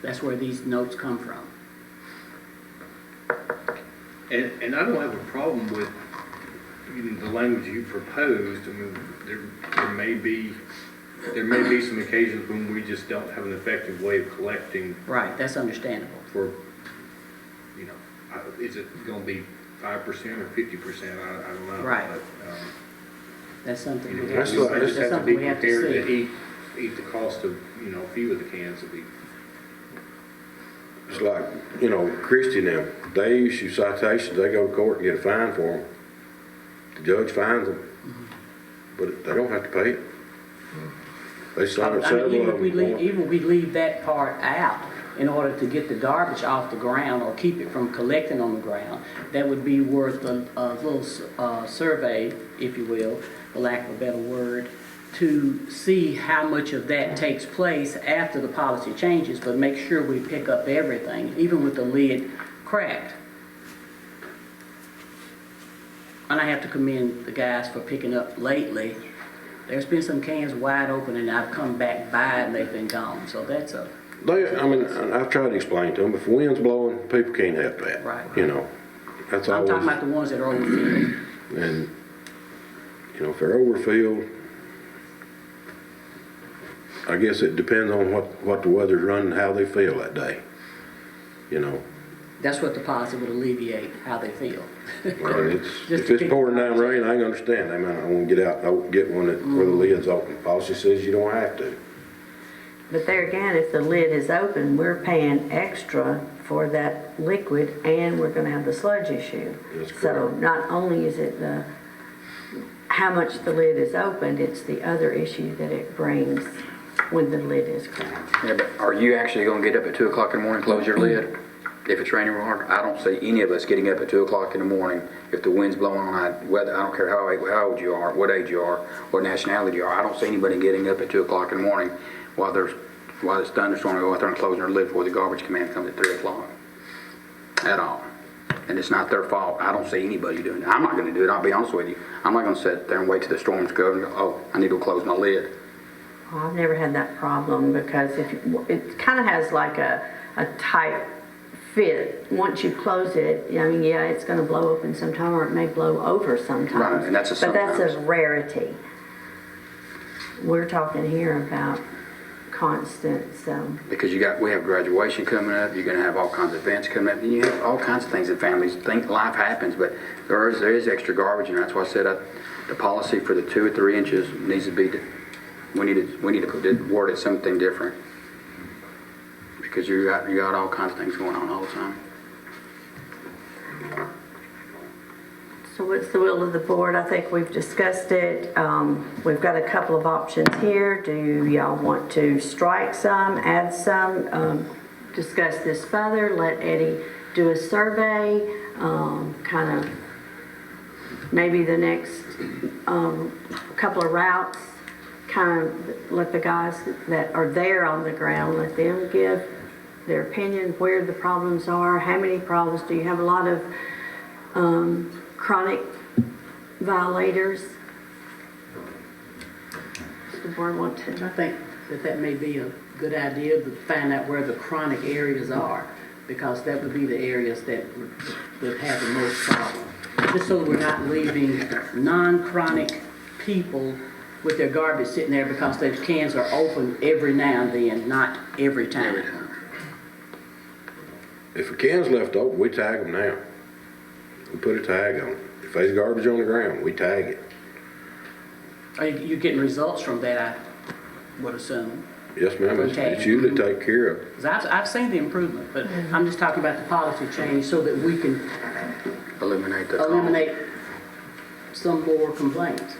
That's where these notes come from. And I don't have a problem with, you know, the language you proposed. I mean, there may be some occasions when we just don't have an effective way of collecting Right, that's understandable. for, you know, is it gonna be 5% or 50%? I don't know. Right. But, That's something you we know, have That's we like- might to, just that's have to be something we have to prepared see. to eat the cost of, you know, a few of the cans will be. it's like, you know, Christie now, they issue citations, they go to court and get a fine for them. The judge fines them, but they don't have to pay it. They sign I mean, several even of if we them. leave, even if we leave that part out in order to get the garbage off the ground or keep it from collecting on the ground, that would be worth a little survey, if you will, for lack of a better word, to see how much of that takes place after the policy changes, but make sure we pick up everything, even with the lid cracked. And I have to commend the guys for picking up lately. There's been some cans wide open and I've come back by and they've been gone, so that's a, I've tried to explain to them, if the wind's blowing, people can't help that. Right. You know, that's I'm always, talking about the ones that are overfilled. and, you know, if they're overfilled, I guess it depends on what the weather's running, how they feel that day, you know. That's what the policy would alleviate, how they feel. And it's, Just if to it's pick pouring the down box. rain, I can understand, they might not want to get out and get one where the lid's open. Policy says you don't have to. But there again, if the lid is open, we're paying extra for that liquid and we're gonna have the sludge issue. That's So correct. not only is it how much the lid is opened, it's the other issue that it brings when the lid is cracked. Yeah, but are you actually gonna get up at 2 o'clock in the morning, close your lid? If it's raining real hard? I don't see any of us getting up at 2 o'clock in the morning if the wind's blowing on that weather. I don't care how old you are, what age you are, what nationality you are. I don't see anybody getting up at 2 o'clock in the morning while it's thunderstorm, go out there and closing their lid before the garbage command comes at 3 o'clock. At all. And it's not their fault. I don't see anybody doing it. I'm not gonna do it, I'll be honest with you. I'm not gonna sit there and wait till the storms go and go, oh, I need to close my lid. Well, I've never had that problem because it kind of has like a tight fit. Once you close it, I mean, yeah, it's going to blow open sometime or it may blow over sometimes. Right, and that's a But that's sometimes. a rarity. We're talking here about constant, so. Because we have graduation coming up, you're gonna have all kinds of events coming up, and you have all kinds of things in families, life happens, but there is extra garbage, and that's why I said the policy for the 2 or 3 inches needs to be, we need to word it something different. Because you got all kinds of things going on all the time. So what's the will of the board? I think we've discussed it. We've got a couple of options here. Do y'all want to strike some, add some, discuss this further, let Eddie do a survey, kind of maybe the next couple of routes, kind of let the guys that are there on the ground, let them give their opinion, where the problems are, how many problems. Do you have a lot of chronic violators? Does the board want to? I think that may be a good idea to find out where the chronic areas are, because that would be the areas that would have the most problem. Just so we're not leaving non-chronic people with their garbage sitting there because those cans are open every now and then, not every time. If a can's left open, we tag them now. We put a tag on it. If there's garbage on the ground, we tag it. Are you getting results from that, I would assume? Yes, ma'am, it's usually taken care of. 'Cause I've seen the improvement, but I'm just talking about the policy change so that we can eliminate some more complaints.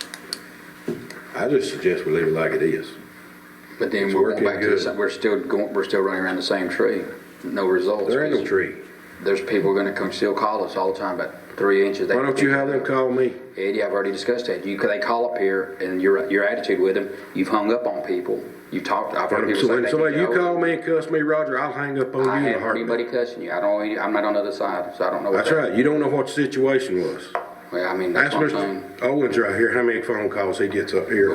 I just suggest we leave it like it is. But then It's we're going working back to good. the, we're still running around the same tree. No results. There ain't no tree. There's people gonna come still call us all the time about 3 inches. Why don't you have them call me? Eddie, I've already discussed that. They call up here and your attitude with them, you've hung up on people. You've talked, I've heard people So say when that. somebody, you call me and cuss me, Roger, I'll hang up on I you in a haven't heard anybody heartbeat. cussing you. I'm not on the other side, so I don't know what That's right, you don't know what the situation was. Well, I mean, that's Ask what I'm saying. Mr. Owens right here, how many phone calls he gets up here.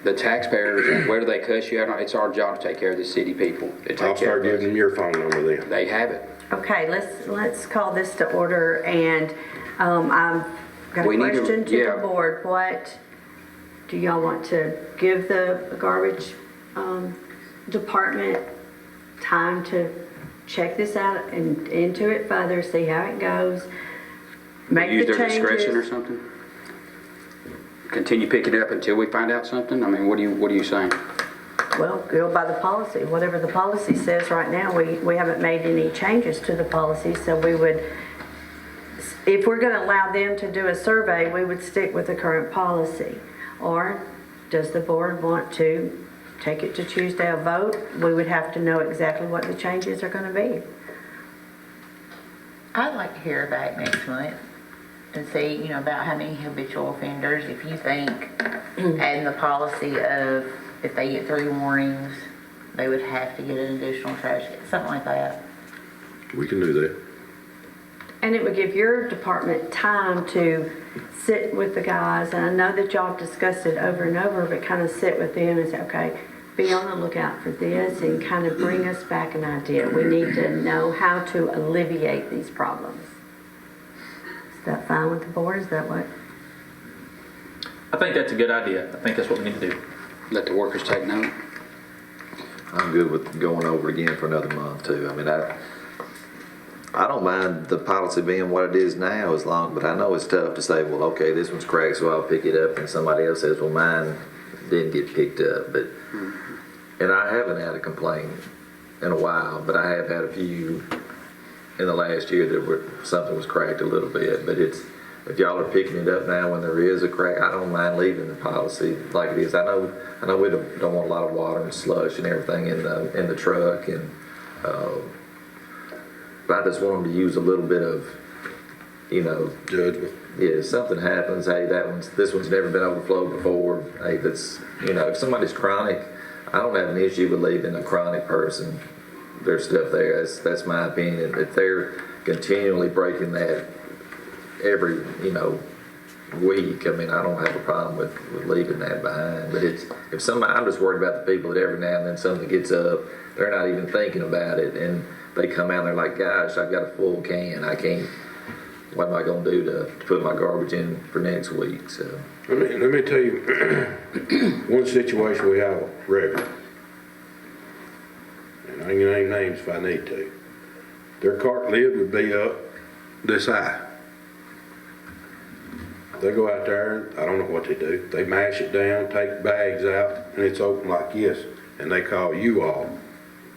The taxpayers, whether they cuss you out, it's our job to take care of the city people. To take I'll care start of giving us. them your phone number then. They have it. Okay, let's call this to order, and I've got a We need to- question to yeah. the board. What, do y'all want to give the garbage department time to check this out and into it further, see how it goes, make Use the their discretion or changes? something? Continue picking it up until we find out something? I mean, what are you saying? Well, go by the policy, whatever the policy says right now. We haven't made any changes to the policy, so we would, if we're gonna allow them to do a survey, we would stick with the current policy. Or does the board want to take it to Tuesday a vote? We would have to know exactly what the changes are gonna be. I'd like to hear back next month and see, about how many habitual offenders, if you think adding the policy of if they get 3 warnings, they would have to get an additional trash can, something like that. We can do that. And it would give your department time to sit with the guys, and I know that y'all discussed it over and over, but kind of sit with them and say, okay, be on the lookout for this, and kind of bring us back an idea. We need to know how to alleviate these problems. Is that fine with the board? Is that what? I think that's a good idea. I think that's what we need to do. Let the workers take note? I'm good with going over again for another month too. I mean, I don't mind the policy being what it is now but I know it's tough to say, well, okay, this one's cracked, so I'll pick it up, and somebody else says, well, mine didn't get picked up. But, and I haven't had a complaint in a while, but I have had a few in the last year that something was cracked a little bit. But if y'all are picking it up now when there is a crack, I don't mind leaving the policy like it is. I know we don't want a lot of water and slush and everything in the truck, and but I just want them to use a little bit of, Judgment. yeah, if something happens, hey, this one's never been overflowed before. Hey, that's, if somebody's chronic, I don't have an issue with leaving a chronic person their stuff there. That's my opinion. If they're continually breaking that every, week, I mean, I don't have a problem with leaving that behind. But I'm just worried about the people that every now and then something gets up, they're not even thinking about it, and they come out and they're like, gosh, I've got a full can. What am I going to do to put my garbage in for next week? So Let me tell you one situation we have regular. And I can name names if I need to. Their cart lid would be up this high. They go out there, and I don't know what they do. They mash it down, take bags out, and it's open like this. And they call you all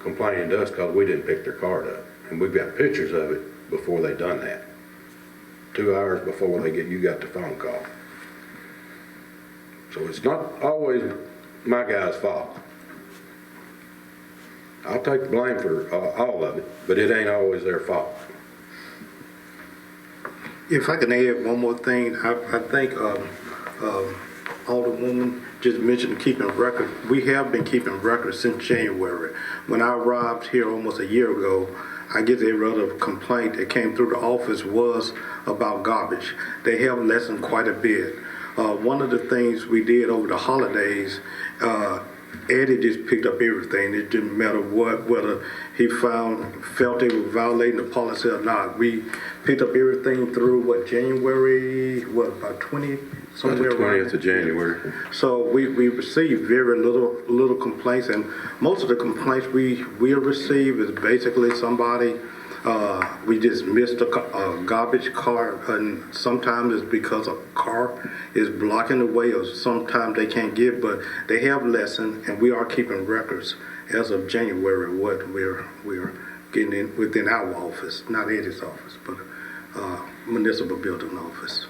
complaining to us because we didn't pick their cart up. And we've got pictures of it before they done that. 2 hours before you got the phone call. So it's not always my guy's fault. I'll take the blame for all of it, but it ain't always their fault. If I can add one more thing, I think Alderwoman just mentioned keeping record. We have been keeping records since January. When I arrived here almost a year ago, I guess a relative complaint that came through the office was about garbage. They have lessened quite a bit. One of the things we did over the holidays, Eddie just picked up everything. It didn't matter whether he felt they were violating the policy or not. We picked up everything through, January, about 20, somewhere around. 20th of January. So we received very little complaints, and most of the complaints we receive is basically somebody, we just missed a garbage car, and sometimes it's because a car is blocking the way, or sometimes they can't get, but they have lesson, and we are keeping records as of January what we're getting in within our office, not Eddie's office, but municipal building office.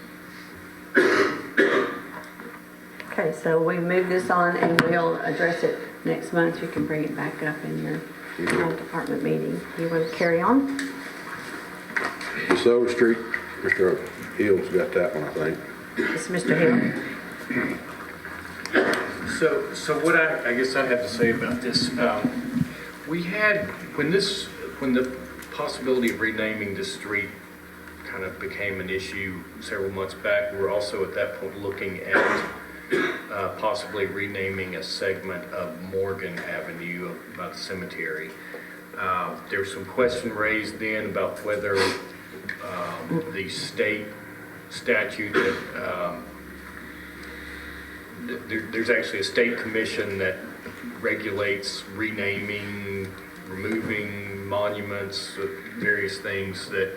Okay, so we move this on and we'll address it next month. You can bring it back up in your department meeting. You want to carry on? DeSoto Street, Mr. Hill's got that one, I think. It's Mr. Hill. So what I guess I have to say about this, we had, when the possibility of renaming the street kind of became an issue several months back, we were also at that point looking at possibly renaming a segment of Morgan Avenue by the cemetery. There was some question raised then about whether the state statute that there's actually a state commission that regulates renaming, removing monuments, various things that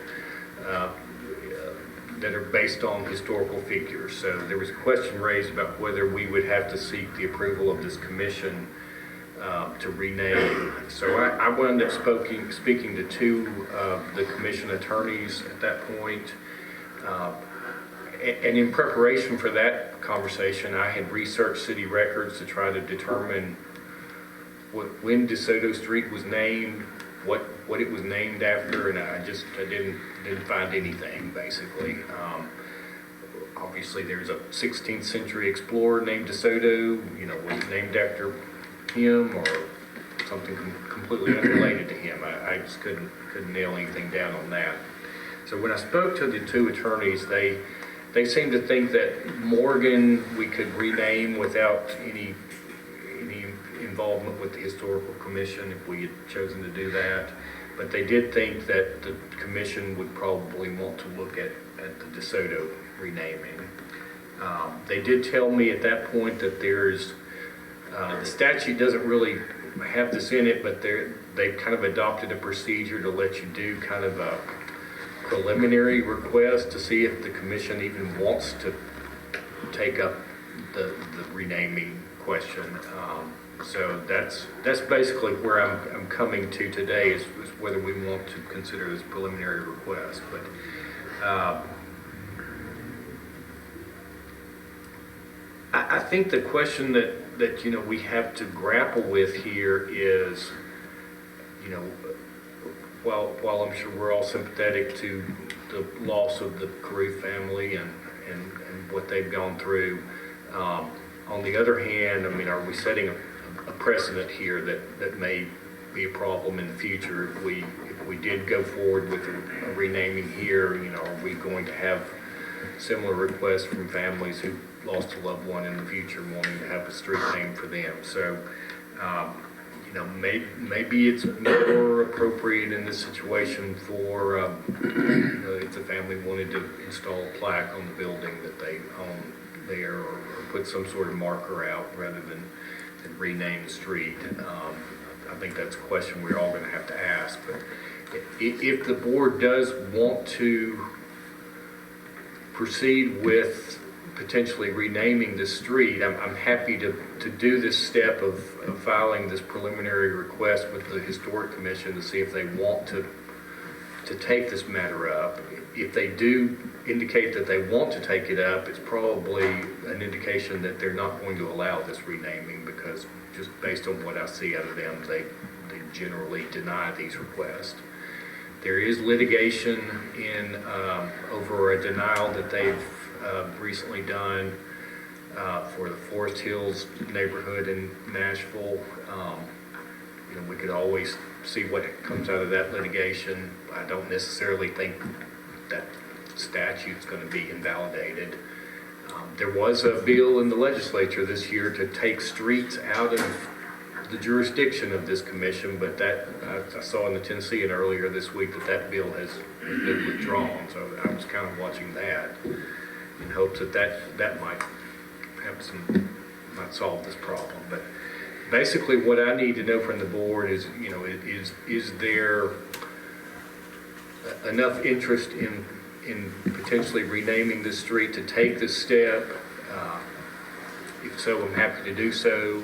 that are based on historical figures. So there was a question raised about whether we would have to seek the approval of this commission to rename. So I wound up speaking to two of the commission attorneys at that point. And in preparation for that conversation, I had researched city records to try to determine when DeSoto Street was named, what it was named after, and I didn't find anything, basically. Obviously, there's a 16th century explorer named DeSoto, was it named after him or something completely unrelated to him? I just couldn't nail anything down on that. So when I spoke to the two attorneys, they seemed to think that Morgan we could rename without any involvement with the historical commission if we had chosen to do that. But they did think that the commission would probably want to look at the DeSoto renaming. They did tell me at that point that there's the statute doesn't really have this in it, but they've kind of adopted a procedure to let you do kind of a preliminary request to see if the commission even wants to take up the renaming question. So that's basically where I'm coming to today is whether we want to consider this preliminary request. But I think the question that we have to grapple with here is, while I'm sure we're all sympathetic to the loss of the Carew family and what they've gone through, on the other hand, are we setting a precedent here that may be a problem in the future if we did go forward with a renaming here? Are we going to have similar requests from families who lost a loved one in the future wanting to have a street named for them? So, maybe it's more appropriate in this situation for if the family wanted to install a plaque on the building that they own there, or put some sort of marker out rather than rename the street. I think that's a question we're all going to have to ask. But if the board does want to proceed with potentially renaming the street, I'm happy to do this step of filing this preliminary request with the Historic Commission to see if they want to take this matter up. If they do indicate that they want to take it up, it's probably an indication that they're not going to allow this renaming, because just based on what I see out of them, they generally deny these requests. There is litigation over a denial that they've recently done for the Forest Hills neighborhood in Nashville. We could always see what comes out of that litigation. I don't necessarily think that statute's going to be invalidated. there was a bill in the legislature this year to take streets out of the jurisdiction of this commission, but that, I saw in the Tennessean earlier this week that bill has been withdrawn, so I was kind of watching that in hopes that might solve this problem. But basically what I need to know from the board is, you know, is there enough interest in potentially renaming this street to take this step? If so, I'm happy to do so,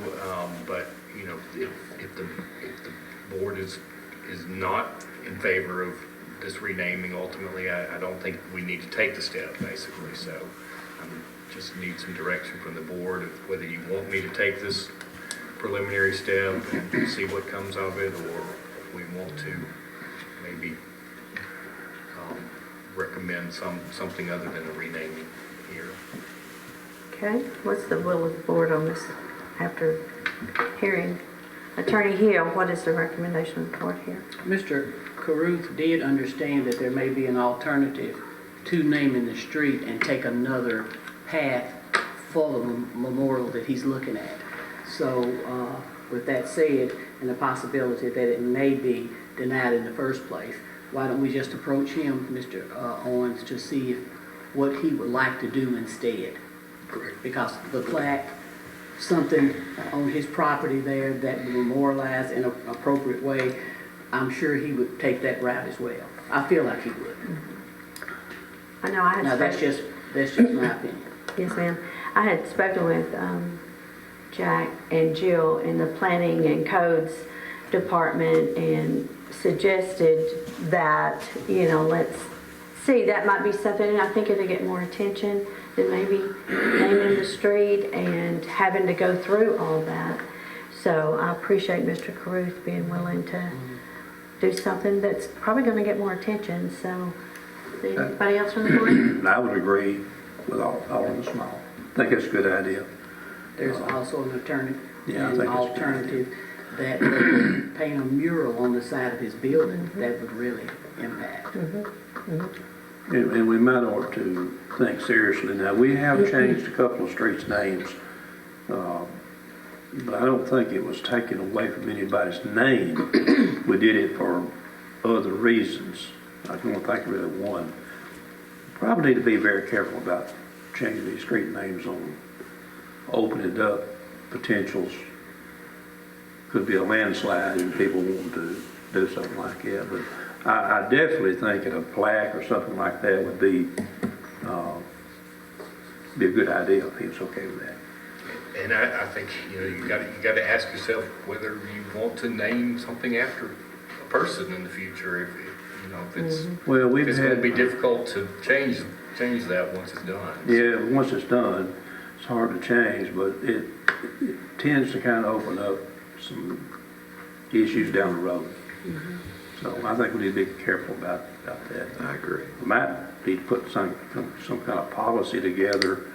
but you know, if the board is not in favor of this renaming, ultimately, I don't think we need to take the step, basically. So I just need some direction from the board of whether you want me to take this preliminary step and see what comes of it, or if we want to maybe recommend something other than a renaming here. Okay, what's the will of the board on this after hearing Attorney Hill? What is the recommendation of the board here? Mr. Caruth did understand that there may be an alternative to naming the street and take another path for the memorial that he's looking at. So with that said, and the possibility that it may be denied in the first place, why don't we just approach him, Mr. Owens, to see what he would like to do instead? Correct. Because the plaque, something on his property there that would memorialize in an appropriate way, I'm sure he would take that route as well. I feel like he would. I know I had Now, that's just my opinion. Yes, ma'am. I had spoken with Jack and Jill in the planning and codes department and suggested that, you know, let's see, that might be something, and I think it'll get more attention than maybe naming the street and having to go through all that. So I appreciate Mr. Caruth being willing to do something that's probably going to get more attention. So anybody else from the board? I would agree with all of the small. I think it's a good idea. There's also an alternative, Yeah, I think it's a good alternative that they could paint a mural on the side of his building that would really impact. And we might ought to think seriously. Now, we have changed a couple of streets' names, but I don't think it was taken away from anybody's name. We did it for other reasons. I don't think of it at one. Probably need to be very careful about changing these street names on opening up potentials. Could be a landslide and people wanting to do something like that. But I definitely think that a plaque or something like that would be a good idea if he was okay with that. And I think, you know, you got to ask yourself whether you want to name something after a person in the future. If you know, if it's Well, if it's going to be difficult to change that once it's done. Yeah, once it's done, it's hard to change, but it tends to kind of open up some issues down the road. So I think we need to be careful about that. I agree. We might need to put some kind of policy together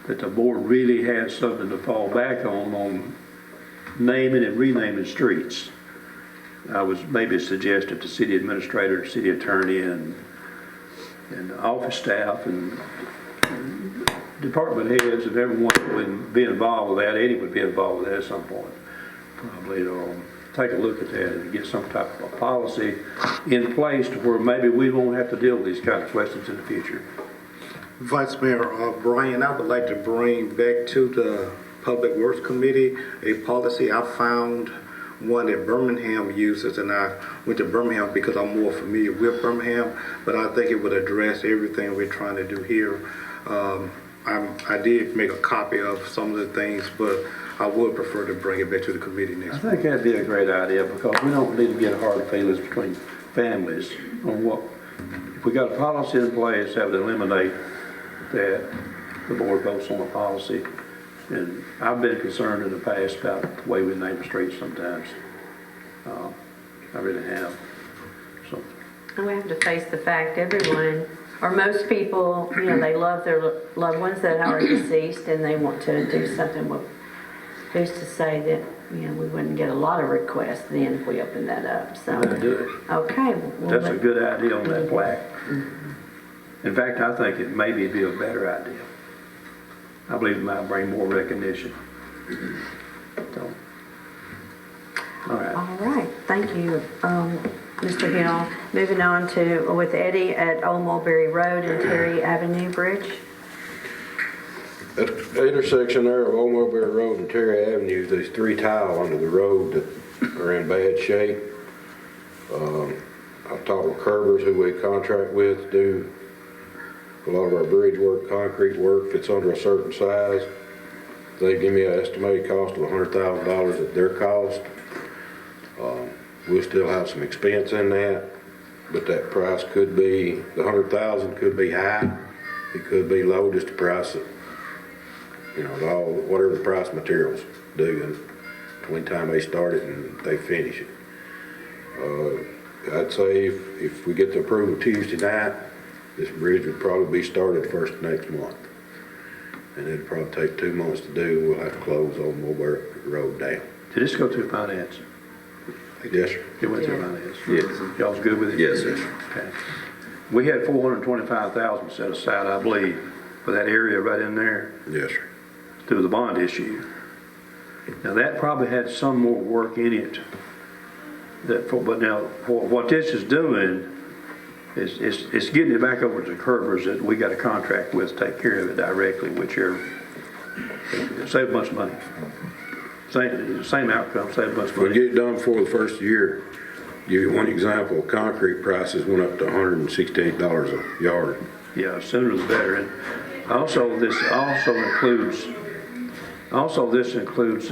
that the board really has something to fall back on naming and renaming streets. I was maybe suggested to city administrator, city attorney, and office staff and department heads, and everyone would be involved with that. Eddie would be involved with that at some point, probably. Take a look at that and get some type of policy in place to where maybe we won't have to deal with these kind of questions in the future. Vice Mayor Brian, I would like to bring back to the Public Works Committee a policy. I found one that Birmingham uses, and I went to Birmingham because I'm more familiar with Birmingham, but I think it would address everything we're trying to do here. I did make a copy of some of the things, but I would prefer to bring it back to the committee next I think that'd be a great idea because we don't need to get hard feelings between families on what, if we got a policy in place, that would eliminate that. The board votes on the policy. And I've been concerned in the past about the way we name streets sometimes. I really have. So. And we have to face the fact everyone, or most people, you know, they love their loved ones that are deceased and they want to do something with, who's to say that, you know, we wouldn't get a lot of requests then if we open that up. So, Do it. okay. That's a good idea on that plaque. In fact, I think it maybe be a better idea. I believe it might bring more recognition. So, all right. All right, thank you, Mr. Hill. Moving on to, with Eddie at Old Mulberry Road and Terry Avenue Bridge. At the intersection there of Old Mulberry Road and Terry Avenue, there's 3 tile under the road that are in bad shape. I've talked with Curbers, who we contract with, do a lot of our bridge work, concrete work. If it's under a certain size, they give me an estimated cost of $100,000 at their cost. We'll still have some expense in that, but that price could be, the $100,000 could be high, it could be low, just the price of, you know, all, whatever the price materials do, and between the time they start it and they finish it. I'd say if we get the approval Tuesday night, this bridge would probably be started first of next month. And it'd probably take 2 months to do. We'll have to close Old Mulberry Road down. Did this go through finance? Yes, sir. It went through finance? Yes. Y'all's good with it? Yes, sir. Okay. We had $425,000 set aside, I believe, for that area right in there Yes, sir. through the bond issue. Now, that probably had some more work in it. But now, what this is doing is it's getting it back over to the Curbers that we got a contract with to take care of it directly, which are, save a bunch of money. Same outcome, save a bunch of If we money. get it done before the first year, give you one example, concrete prices went up to $168 a yard. Yeah, sooner the better. And this includes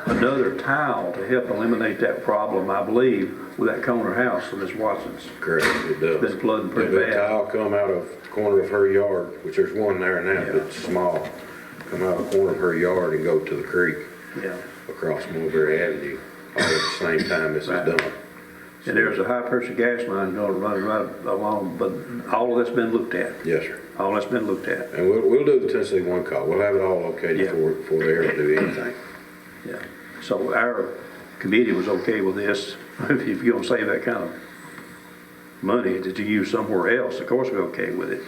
another tile to help eliminate that problem, I believe, with that corner house of Ms. Watson's. Correct, it does. Been flooding pretty That bad. tile come out of the corner of her yard, which there's one there now, but it's small. Come out of the corner of her yard and go to the creek Yeah. across Mulberry Avenue, all at the same time this is done. And there's a high pressure gas line going to run right along, but all of that's been looked at. Yes, sir. All that's been looked at. And we'll do the Tennessee One call. We'll have it all located Yeah. before they ever do anything. Yeah. So our committee was okay with this. If you're going to save that kind of money that you use somewhere else, of course we're okay with it.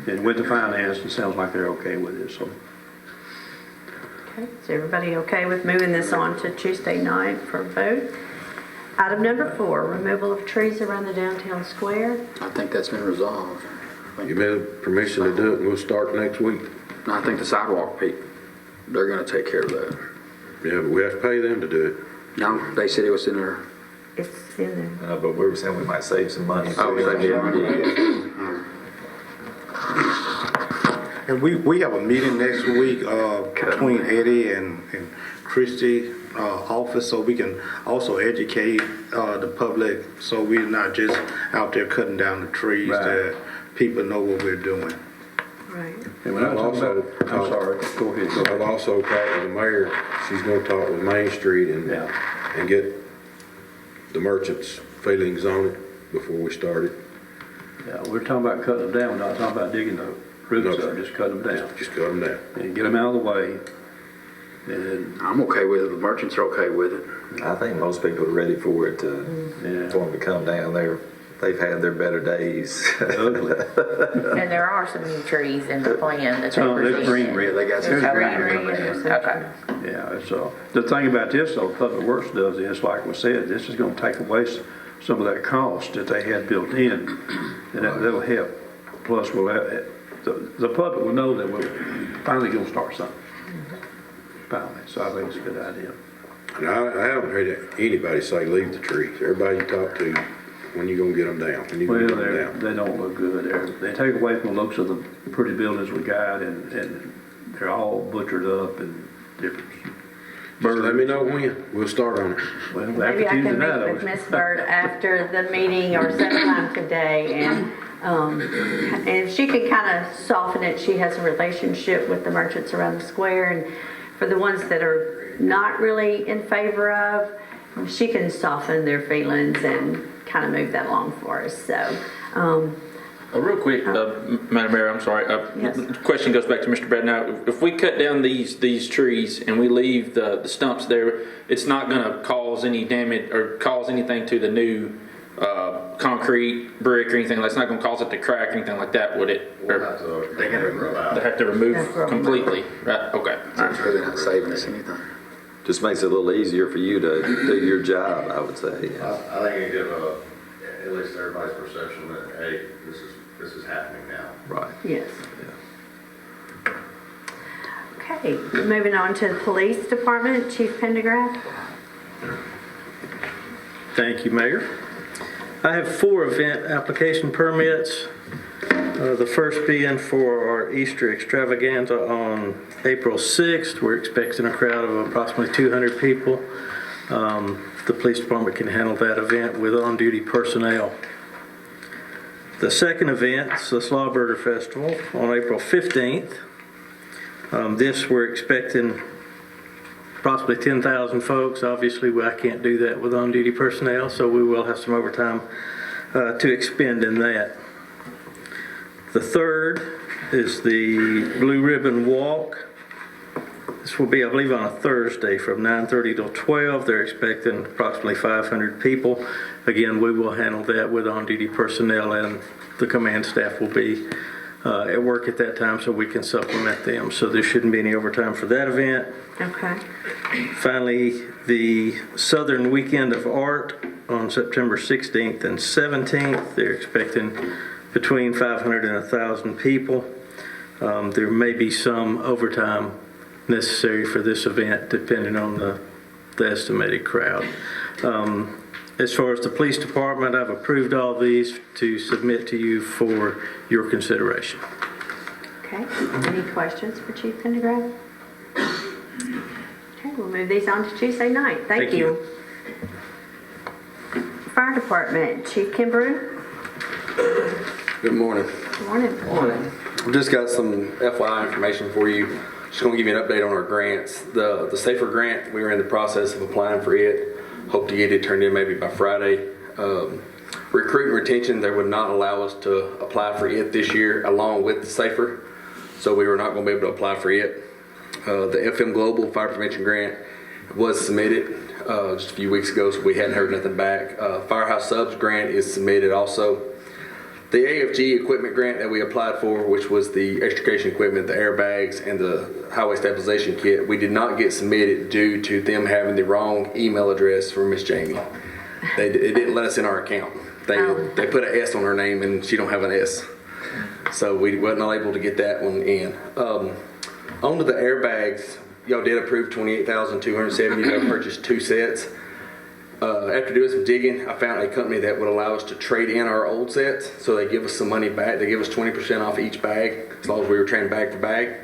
And with the finance, it sounds like they're okay with it, so. Okay, is everybody okay with moving this on to Tuesday night for a vote? Item number 4, removal of trees around the downtown square. I think that's been resolved. You made permission to do it, and we'll start next week. I think the sidewalk people, they're gonna take care of that. Yeah, but we have to pay them to do it. No, they said it was in there. It's in there. But we were saying we might save some money. Oh, we save some money. And we have a meeting next week between Eddie and Christie office, so we can also educate the public, so we're not just out there cutting down the trees, Right. that people know what we're doing. Right. And when I I've talk also about, I'm sorry, go ahead. I've also talked with the mayor. She's gonna talk with Main Street Yeah. and get the merchants' feelings on it before we start it. Yeah, we're talking about cutting them down, we're not talking about digging the roots No, up, sir. just cutting them down. Just cut them down. And get them out of the way. And, I'm okay with it, the merchants are okay with it. I think most people are ready for it to, yeah, for them to come down there. They've had their better days. ugly. And there are some new trees in the plan that they Oh, there's presented. greenery. They got some There's greenery greenery, coming in. okay. Yeah, so, the thing about this, though, Public Works does is, like we said, this is gonna take away some of that cost that they had built in, and that'll help. Plus, we'll have, the public will know that we're finally gonna start something. Finally, so I think it's a good idea. And I haven't heard anybody say leave the trees. Everybody you talk to, when you gonna get them down? When you Well, gonna get them down? they don't look good. They take away from the looks of the pretty buildings we got, and they're all butchered up and different. Just let me know when. We'll start on it. Well, Maybe after I Tuesday can night, meet with Miss Bird after the meeting or sometime today, and if she can kind of soften it, she has a relationship with the merchants around the square, and for the ones that are not really in favor of, she can soften their feelings and kind of move that along for us, so. Real quick, Madam Mayor, I'm sorry. Yes. The question goes back to Mr. Brad. Now, if we cut down these trees and we leave the stumps there, it's not going to cause any damage or cause anything to the new concrete, brick, or anything, that's not gonna cause it to crack or anything like that, would it? Or They gotta grow out. they have to remove completely, right? Okay, all right. So they're not saving us anything. Just makes it a little easier for you to do your job, I would say. Yeah. I think it give at least everybody's perception that, hey, this is happening now. Right. Yes. Okay, moving on to the police department, Chief Pendergraft. Thank you, Mayor. I have 4 event application permits. The first being for our Easter extravaganza on April 6th. We're expecting a crowd of approximately 200 people. The police department can handle that event with on-duty personnel. The second event is the Slawburger Festival on April 15th. This we're expecting approximately 10,000 folks. Obviously, I can't do that with on-duty personnel, so we will have some overtime to expend in that. The third is the Blue Ribbon Walk. This will be, I believe, on a Thursday from 9:30 till 12. They're expecting approximately 500 people. Again, we will handle that with on-duty personnel, and the command staff will be at work at that time so we can supplement them. So there shouldn't be any overtime for that event. Okay. Finally, the Southern Weekend of Art on September 16th and 17th. They're expecting between 500 and 1,000 people. There may be some overtime necessary for this event depending on the estimated crowd. As far as the police department, I've approved all these to submit to you for your consideration. Okay, any questions for Chief Pendergraft? Okay, we'll move these on to Tuesday night. Thank you. Fire department, Chief Kimbrough. Good morning. Good morning. We've just got some FYI information for you. Just going to give you an update on our grants. The SAFER grant, we are in the process of applying for it. Hope to get it turned in maybe by Friday. Recruit and retention, they would not allow us to apply for it this year along with the SAFER. So we were not going to be able to apply for it. The FM Global Fire Prevention Grant was submitted just a few weeks ago, so we hadn't heard nothing back. Firehouse Subs grant is submitted also. The AFG equipment grant that we applied for, which was the extrication equipment, the airbags, and the highway stabilization kit, we did not get submitted due to them having the wrong email address for Miss Jamie. It didn't let us in our account. They put an S on her name and she don't have an S. So we wasn't able to get that one in. On to the airbags, y'all did approve $28,270. Y'all purchased 2 sets. After doing some digging, I found a company that would allow us to trade in our old sets, so they give us some money back. They give us 20% off each bag, as long as we were trading bag for bag,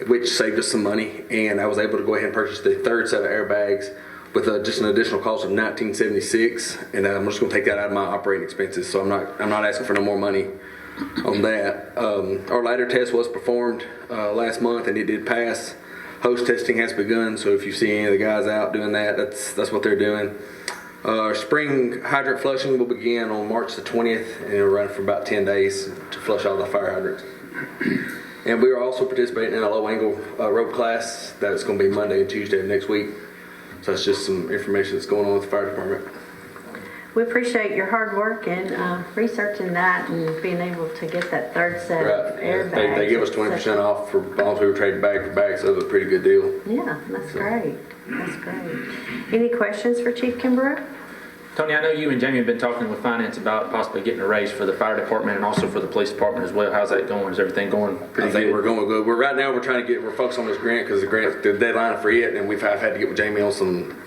which saved us some money. And I was able to go ahead and purchase the 3rd set of airbags with just an additional cost of $19.76, and I'm just going to take that out of my operating expenses. So I'm not asking for no more money on that. Our ladder test was performed last month, and it did pass. Hose testing has begun, so if you see any of the guys out doing that, that's what they're doing. Our spring hydrant flushing will begin on March the 20th, and it'll run for about 10 days to flush all the fire hydrants. And we are also participating in a low-angle rope class that's going to be Monday and Tuesday of next week. So that's just some information that's going on with the fire department. We appreciate your hard work in researching that and being able to get that 3rd set of airbags. They give us 20% off for as long as we were trading bag for bag, so it was a pretty good deal. Yeah, that's great. That's great. Any questions for Chief Kimbrough? Tony, I know you and Jamie have been talking with finance about possibly getting a raise for the fire department and also for the police department as well. How's that going? Is everything going pretty good? I think we're going good. Right now we're focused on this grant because the deadline for it, and I've had to get with Jamie on some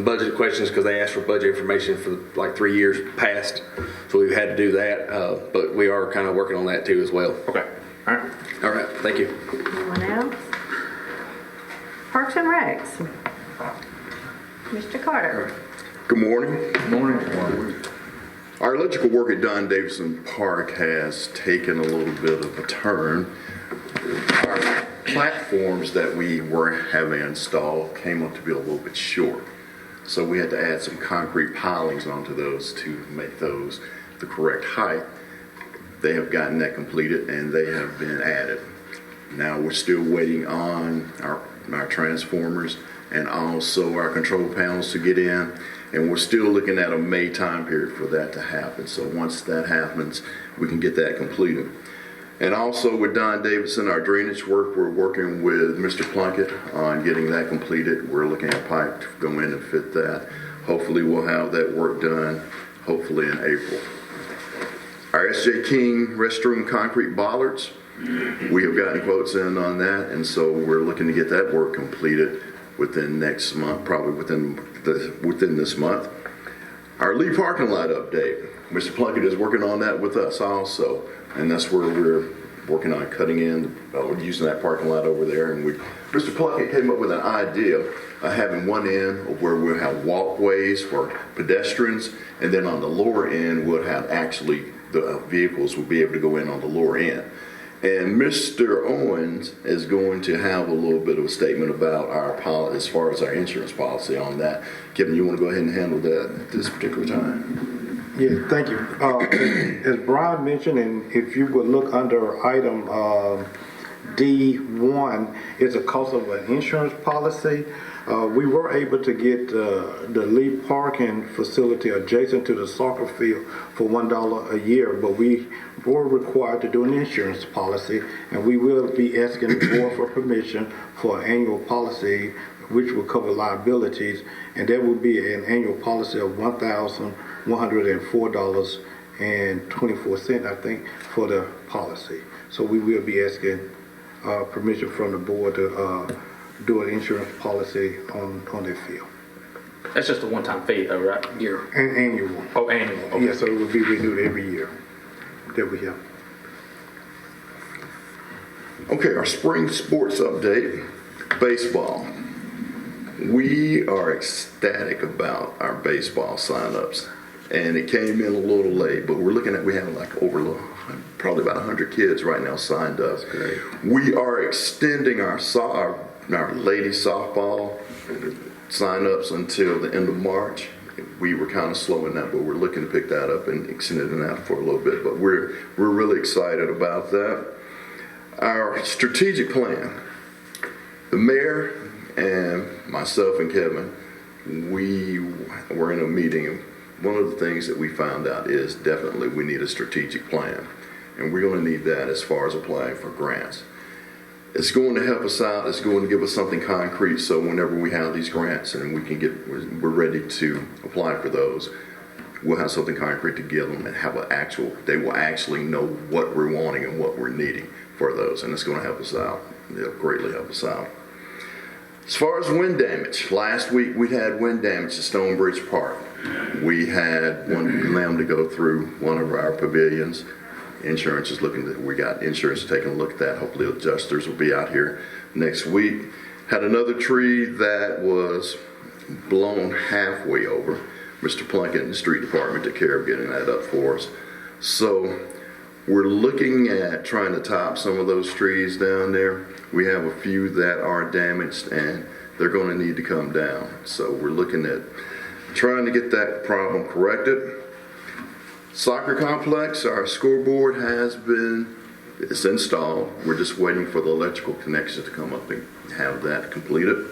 budget questions because they asked for budget information for like 3 years past. So we've had to do that, but we are kind of working on that too as well. Okay. All right. All right. Thank you. Anyone else? Parks and Recs. Mr. Carter. Good morning. Good morning. Our electrical work at Don Davidson Park has taken a little bit of a turn. Our platforms that we were having installed came up to be a little bit short. So we had to add some concrete pilings onto those to make those the correct height. They have gotten that completed and they have been added. Now we're still waiting on our transformers and also our control panels to get in. And we're still looking at a May time period for that to happen. So once that happens, we can get that completed. And also with Don Davidson, our drainage work, we're working with Mr. Plunkett on getting that completed. We're looking at pipe to go in and fit that. Hopefully we'll have that work done, hopefully in April. Our S.J. King restroom concrete bollards, we have gotten quotes in on that, and so we're looking to get that work completed within next month, probably within this month. Our Lee parking lot update, Mr. Plunkett is working on that with us also, and that's where we're working on cutting in, using that parking lot over there. And Mr. Plunkett came up with an idea of having one end where we'll have walkways for pedestrians, and then on the lower end we'll have actually the vehicles will be able to go in on the lower end. And Mr. Owens is going to have a little bit of a statement about our policy, as far as our insurance policy on that. Kevin, you want to go ahead and handle that at this particular time? Yeah, thank you. As Brian mentioned, and if you would look under item D1, it's a cost of an insurance policy. We were able to get the Lee parking facility adjacent to the soccer field for $1 a year, but we were required to do an insurance policy, and we will be asking the board for permission for an annual policy which will cover liabilities, and that will be an annual policy of $1,104.24, I think, for the policy. So we will be asking permission from the board to do an insurance policy on their field. That's just a one-time fee though, right? Year. An annual. Oh, annual. Okay. Yeah, so it will be renewed every year that we have. Okay, our spring sports update, baseball. We are ecstatic about our baseball signups, and it came in a little late, but we're looking at, we have like probably about 100 kids right now signed up. That's great. We are extending our ladies softball signups until the end of March. We were kind of slow in that, but we're looking to pick that up and extending that for a little bit. But we're really excited about that. Our strategic plan, the mayor and myself and Kevin, we were in a meeting. One of the things that we found out is definitely we need a strategic plan, and we're going to need that as far as applying for grants. It's going to help us out. It's going to give us something concrete, so whenever we have these grants and we're ready to apply for those, we'll have something concrete to give them and have they will actually know what we're wanting and what we're needing for those, and it's going to help us out. It'll greatly help us out. As far as wind damage, last week we had wind damage at Stonebridge Park. We had one limb to go through one of our pavilions. Insurance is we got insurance taking a look at that. Hopefully adjusters will be out here next week. Had another tree that was blown halfway over. Mr. Plunkett and the street department took care of getting that up for us. So we're looking at trying to top some of those trees down there. We have a few that are damaged and they're going to need to come down. So we're looking at trying to get that problem corrected. Soccer complex, our scoreboard it's installed. We're just waiting for the electrical connection to come up and have that completed.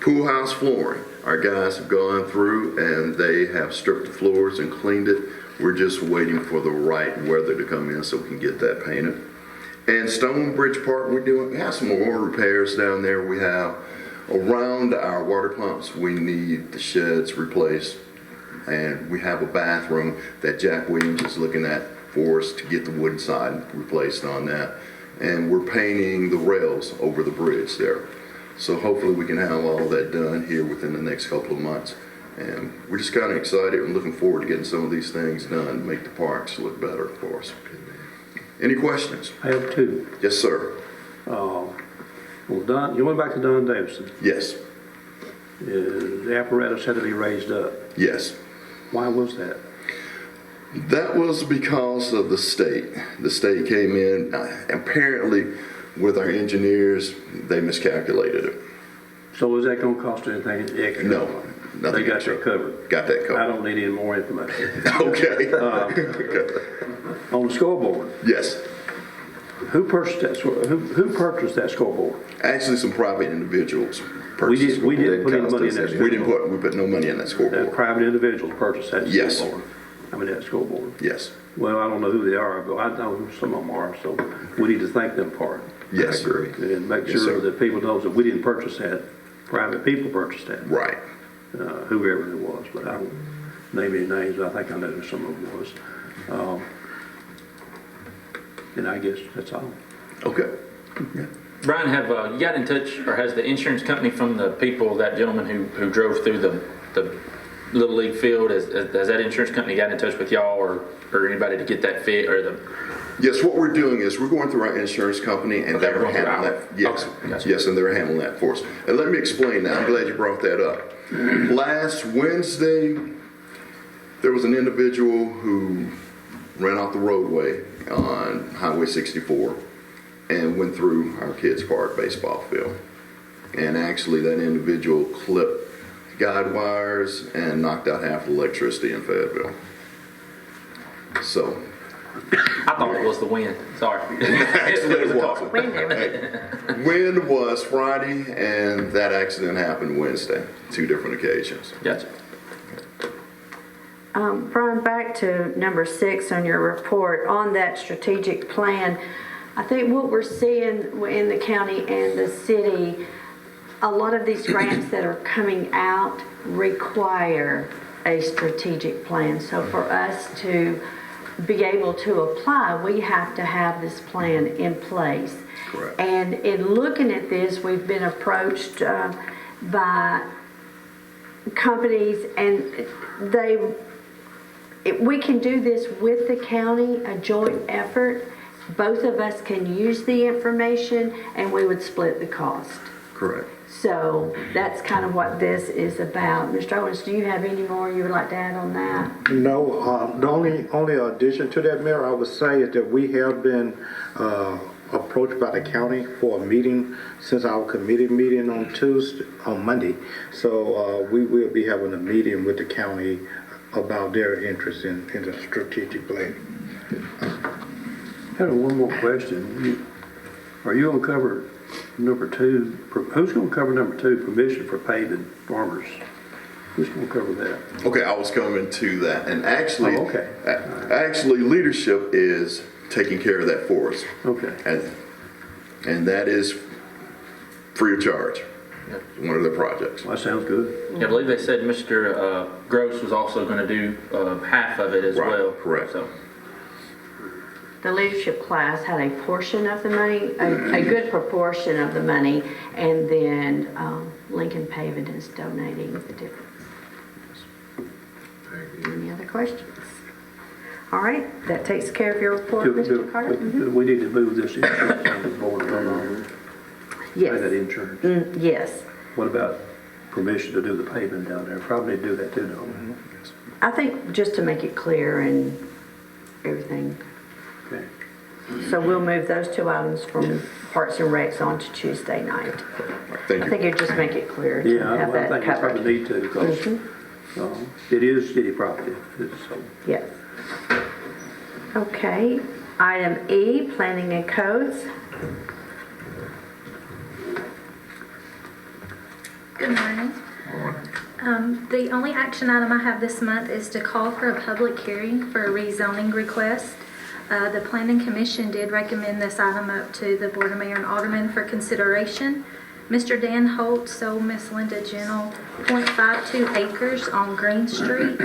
Pool house flooring, our guys have gone through and they have stripped the floors and cleaned it. We're just waiting for the right weather to come in so we can get that painted. And Stonebridge Park, we have some more repairs down there. We have around our water pumps, we need the sheds replaced. And we have a bathroom that Jack Williams is looking at for us to get the wooden side replaced on that. And we're painting the rails over the bridge there. So hopefully we can have all that done here within the next couple of months. And we're just kind of excited and looking forward to getting some of these things done to make the parks look better for us. Any questions? I have two. Yes, sir. Well, Don, you went back to Don Davidson. Yes. The apparatus had to be raised up. Yes. Why was that? That was because of the state. The state came in, apparently with our engineers, they miscalculated it. So is that going to cost anything extra? No. Nothing They got extra. that covered. Got that covered. I don't need any more information. Okay. On the scoreboard, Yes. Who purchased that, who purchased that scoreboard? Actually, some private individuals We purchased. didn't put any money in that scoreboard. We put no money in that scoreboard. Private individuals purchased that Yes. scoreboard. I mean, that scoreboard. Yes, Well, I don't know who they are, but I know who some of them are, so we need to thank them for it. yes. And make Yes, sure sir. that people know that we didn't purchase that, private people purchased that. Right. Whoever it was, but I won't name any names, I think I know who some of them was. And I guess that's all. Okay. Brian, have you got in touch, or has the insurance company from the people, that gentleman who drove through the Little League field, has that insurance company got in touch with y'all or anybody to get that fit, or the? Yes, what we're doing is we're going through our insurance company and Okay, they're we're going through handling ours. that. Yes, Okay, gotcha. yes, and they're handling that for us. And let me explain that. I'm glad you brought that up. Last Wednesday, there was an individual who ran off the roadway on Highway 64 and went through our kids' park baseball field. And actually, that individual clipped guide wires and knocked out half the electricity in Fayetteville. So, I thought it was the wind. Sorry. actually, it car. wasn't. Wind was Friday, and that accident happened Wednesday, 2 different occasions. Gotcha. Brian, back to number 6 on your report on that strategic plan. I think what we're seeing in the county and the city, a lot of these grants that are coming out require a strategic plan. So for us to be able to apply, we have to have this plan in place. Correct. And in looking at this, we've been approached by companies, and we can do this with the county, a joint effort. Both of us can use the information, and we would split the cost. Correct. So that's kind of what this is about. Mr. Owens, do you have any more you would like to add on that? No, the only addition to that, Mayor, I would say is that we have been approached by the county for a meeting since our committee meeting on Monday. So we will be having a meeting with the county about their interest in the strategic plan. I have one more question. Are you gonna cover number 2? Who's gonna cover number 2, permission for paving farmers? Who's gonna cover that? Okay, I was coming to that, and actually, Oh, okay. actually, leadership is taking care of that for us, Okay. and that is free of charge. One of the projects. That sounds good. Yeah, I believe they said Mr. Gross was also going to do half of it as Right, well. correct. So. The leadership class had a portion of the money, a good proportion of the money, and then Lincoln Paving is donating the difference. Any other questions? All right, that takes care of your report, Mr. Carter. We need to move this insurance on the board on pay that Yes, insurance. yes. What about permission to do the paving down there? Probably need to do that too, don't we? I think just to make it clear and everything. Okay. So we'll move those 2 items from Parks and Recs on to Tuesday night. Thank I you. think it just make it clear to Yeah, have I that think we probably covered. need to, because it is city property, so. Yes. Okay, item E, planning and codes. Good morning. The only action item I have this month is to call for a public hearing for a rezoning request. The Planning Commission did recommend this item up to the Board of Mayor and Aldermen for consideration. Mr. Dan Holt sold Miss Linda Gentle 0.52 acres on Green Street,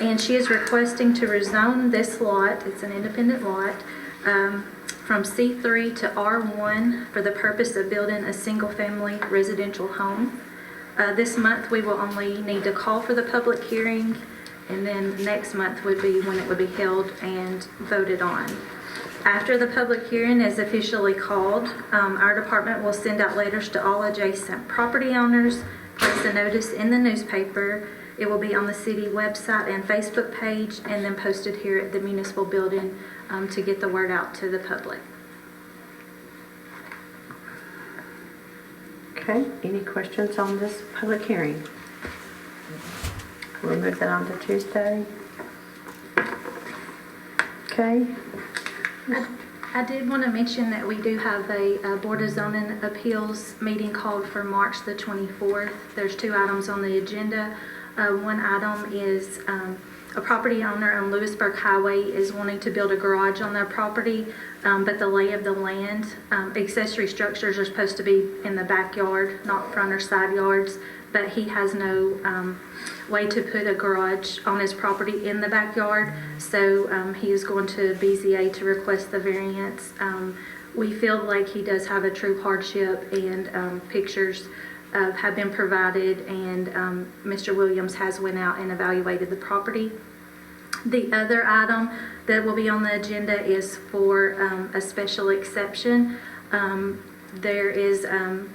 and she is requesting to rezone this lot, it's an independent lot, from C3 to R1 for the purpose of building a single-family residential home. This month, we will only need to call for the public hearing, and then next month would be when it would be held and voted on. After the public hearing is officially called, our department will send out letters to all adjacent property owners, place a notice in the newspaper. It will be on the city website and Facebook page, and then posted here at the municipal building to get the word out to the public. Okay, any questions on this public hearing? We'll move that on to Tuesday. Okay. I did want to mention that we do have a Board of Zoning Appeals meeting called for March the 24th. There's 2 items on the agenda. One item is a property owner on Lewisburg Highway is wanting to build a garage on their property, but the lay of the land, accessory structures are supposed to be in the backyard, not front or side yards, but he has no way to put a garage on his property in the backyard, so he is going to BZA to request the variance. We feel like he does have a true hardship, and pictures have been provided, and Mr. Williams has went out and evaluated the property. The other item that will be on the agenda is for a special exception. There is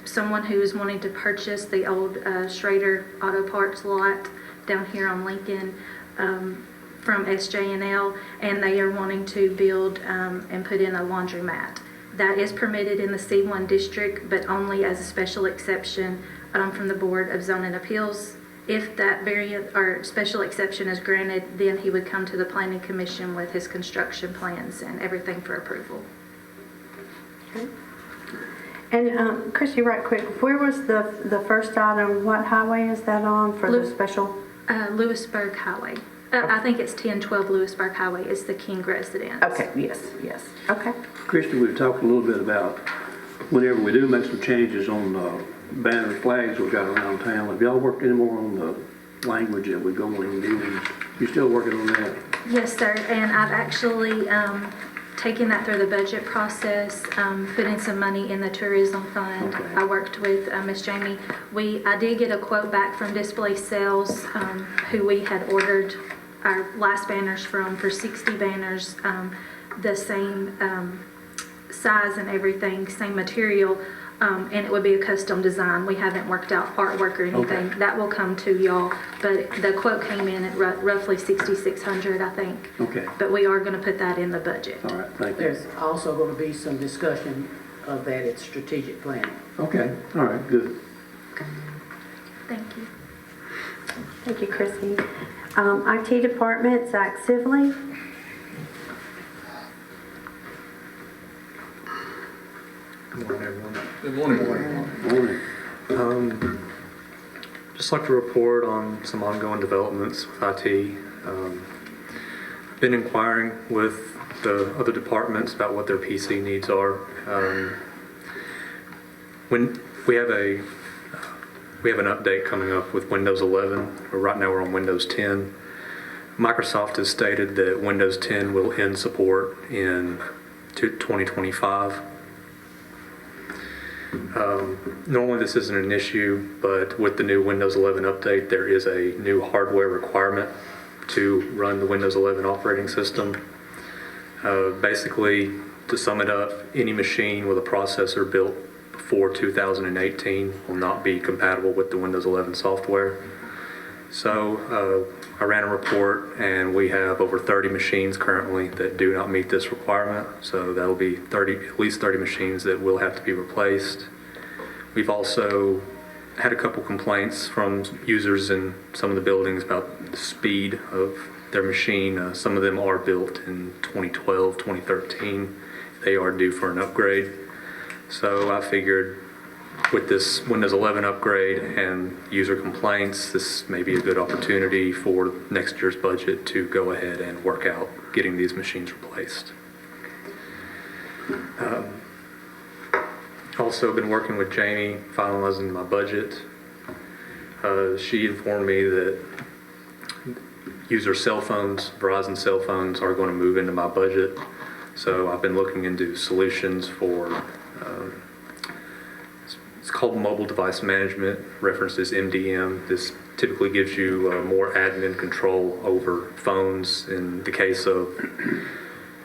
someone who is wanting to purchase the old Schrader Auto Parts lot down here on Lincoln from SJ&L, and they are wanting to build and put in a laundromat. That is permitted in the C1 district, but only as a special exception from the Board of Zoning Appeals. If that variant or special exception is granted, then he would come to the Planning Commission with his construction plans and everything for approval. Okay. And Chrissy, right quick, where was the first item? What highway is that on for the special? Lewisburg Highway. I think it's 1012 Lewisburg Highway. It's the King residence. Okay, yes. Okay. Christie, we've talked a little bit about whenever we do make some changes on banner flags we've got around town. Have y'all worked any more on the language that we go in meetings? You still working on that? Yes, sir. And I've actually taken that through the budget process, putting some money in the tourism fund. Okay. I worked with Miss Jamie. I did get a quote back from Display Sales, who we had ordered our last banners from for 60 banners, the same size and everything, same material, and it would be a custom design. We haven't worked out artwork or anything. Okay. That will come to y'all, but the quote came in at roughly $6,600, I think. Okay. But we are going to put that in the budget. All right, thank you. There's also going to be some discussion of that at strategic planning. Okay, all right, good. Thank you. Thank you, Chrissy. IT Department, Zach Sibley. Good morning, everyone. Good morning. Morning. Just like to report on some ongoing developments with IT. Been inquiring with the other departments about what their PC needs are. When we have an update coming up with Windows 11. Right now we're on Windows 10. Microsoft has stated that Windows 10 will end support in 2025. Normally this isn't an issue, but with the new Windows 11 update, there is a new hardware requirement to run the Windows 11 operating system. Basically, to sum it up, any machine with a processor built before 2018 will not be compatible with the Windows 11 software. So I ran a report, and we have over 30 machines currently that do not meet this requirement. So that'll be at least 30 machines that will have to be replaced. We've also had a couple complaints from users in some of the buildings about the speed of their machine. Some of them are built in 2012, 2013. They are due for an upgrade. So I figured with this Windows 11 upgrade and user complaints, this may be a good opportunity for next year's budget to go ahead and work out getting these machines replaced. Also been working with Jamie, finalizing my budget. She informed me that user cell phones, Verizon cell phones, are going to move into my budget. So I've been looking into solutions for it's called mobile device management, references MDM. This typically gives you more admin control over phones. In the case of,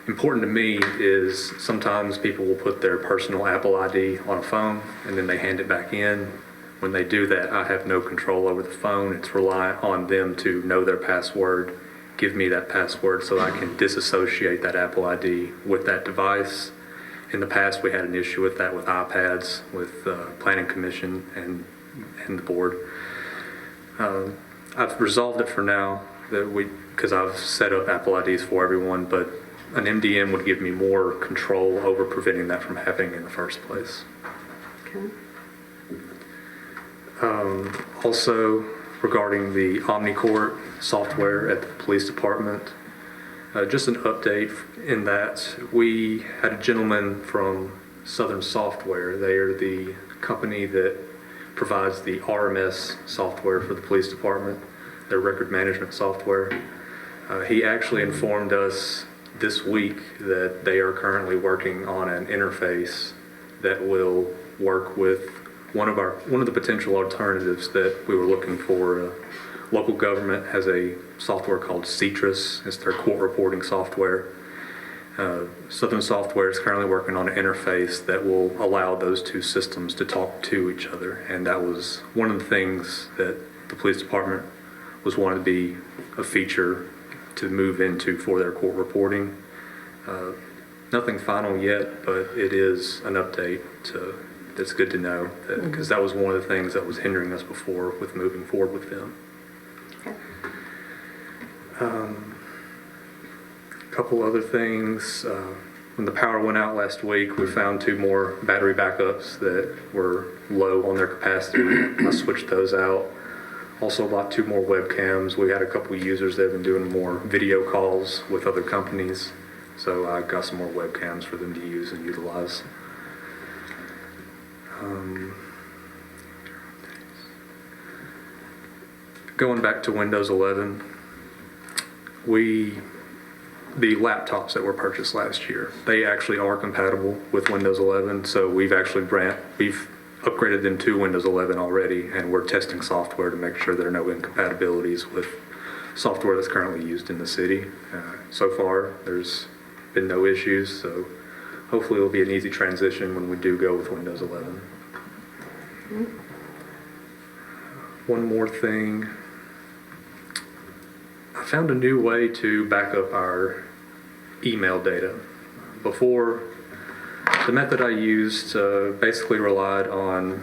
important to me is sometimes people will put their personal Apple ID on a phone and then they hand it back in. When they do that, I have no control over the phone. It's reliant on them to know their password, give me that password so I can disassociate that Apple ID with that device. In the past, we had an issue with that with iPads, with Planning Commission and the board. I've resolved it for now because I've set up Apple IDs for everyone, but an MDM would give me more control over preventing that from happening in the first place. Okay. Also, regarding the OmniCourt software at the police department, just an update in that we had a gentleman from Southern Software. They are the company that provides the RMS software for the police department, their record management software. He actually informed us this week that they are currently working on an interface that will work with one of the potential alternatives that we were looking for. Local government has a software called Cetrus. It's their court reporting software. Southern Software is currently working on an interface that will allow those two systems to talk to each other. And that was one of the things that the police department was wanting to be a feature to move into for their court reporting. Nothing final yet, but it is an update that's good to know, because that was one of the things that was hindering us before with moving forward with them. A couple other things. When the power went out last week, we found 2 more battery backups that were low on their capacity. I switched those out. Also bought 2 more webcams. We had a couple of users that have been doing more video calls with other companies, so I got some more webcams for them to use and utilize. Going back to Windows 11, the laptops that were purchased last year, they actually are compatible with Windows 11, so we've upgraded them to Windows 11 already, and we're testing software to make sure there are no incompatibilities with software that's currently used in the city. So far, there's been no issues, so hopefully it'll be an easy transition when we do go with Windows 11. One more thing. I found a new way to back up our email data. Before, the method I used basically relied on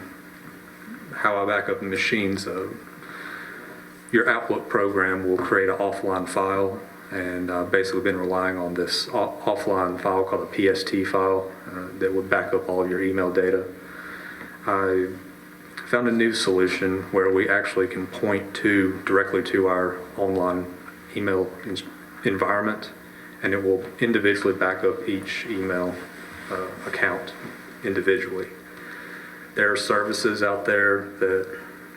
how I back up machines. Your Outlook program will create an offline file, and I've basically been relying on this offline file called a PST file that would back up all of your email data. I found a new solution where we actually can point directly to our online email environment, and it will individually back up each email account individually. There are services out there that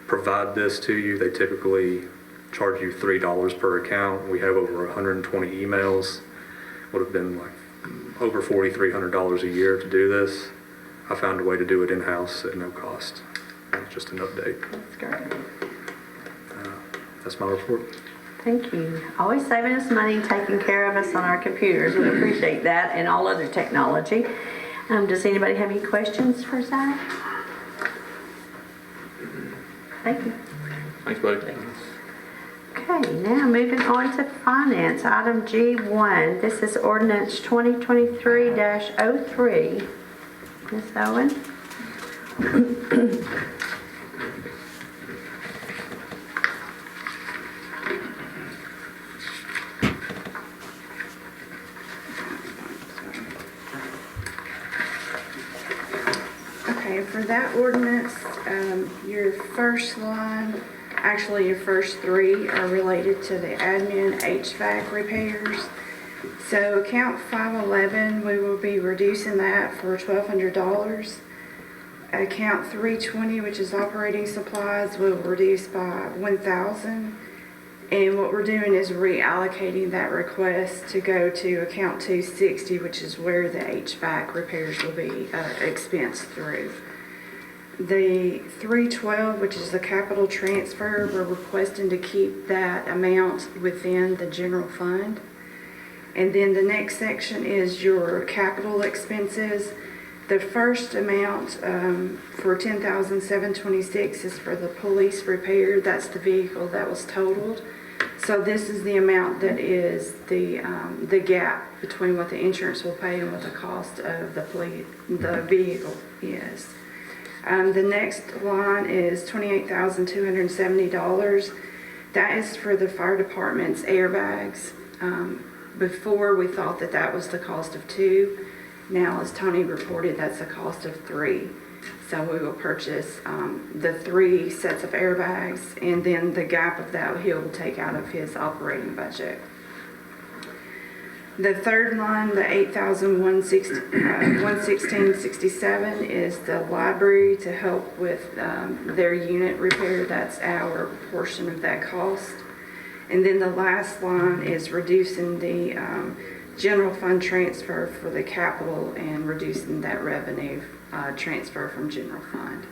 provide this to you. They typically charge you $3 per account. We have over 120 emails. Would have been like over $4,300 a year to do this. I found a way to do it in-house at no cost. It's just an update. That's great. That's my report. Thank you. Always saving us money and taking care of us on our computers. We appreciate that and all other technology. Does anybody have any questions for Zach? Thank you. Thanks, buddy. Okay, now moving on to finance, item G1. This is ordinance 2023-03. Ms. Owen? Okay, for that ordinance, your first line, actually your first 3 are related to the admin HVAC repairs. So account 511, we will be reducing that for $1,200. Account 320, which is operating supplies, will reduce by $1,000. And what we're doing is reallocating that request to go to account 260, which is where the HVAC repairs will be expensed through. The 312, which is the capital transfer, we're requesting to keep that amount within the general fund. And then the next section is your capital expenses. The first amount for $10,726 is for the police repair. That's the vehicle that was totaled. So this is the amount that is the gap between what the insurance will pay and what the cost of the vehicle is. The next line is $28,270. That is for the fire department's airbags. Before, we thought that that was the cost of 2. Now, as Tony reported, that's the cost of 3. So we will purchase the 3 sets of airbags, and then the gap of that he'll take out of his operating budget. The third line, the $8,116.67 is the library to help with their unit repair. That's our portion of that cost. And then the last line is reducing the general fund transfer for the capital and reducing that revenue transfer from general fund.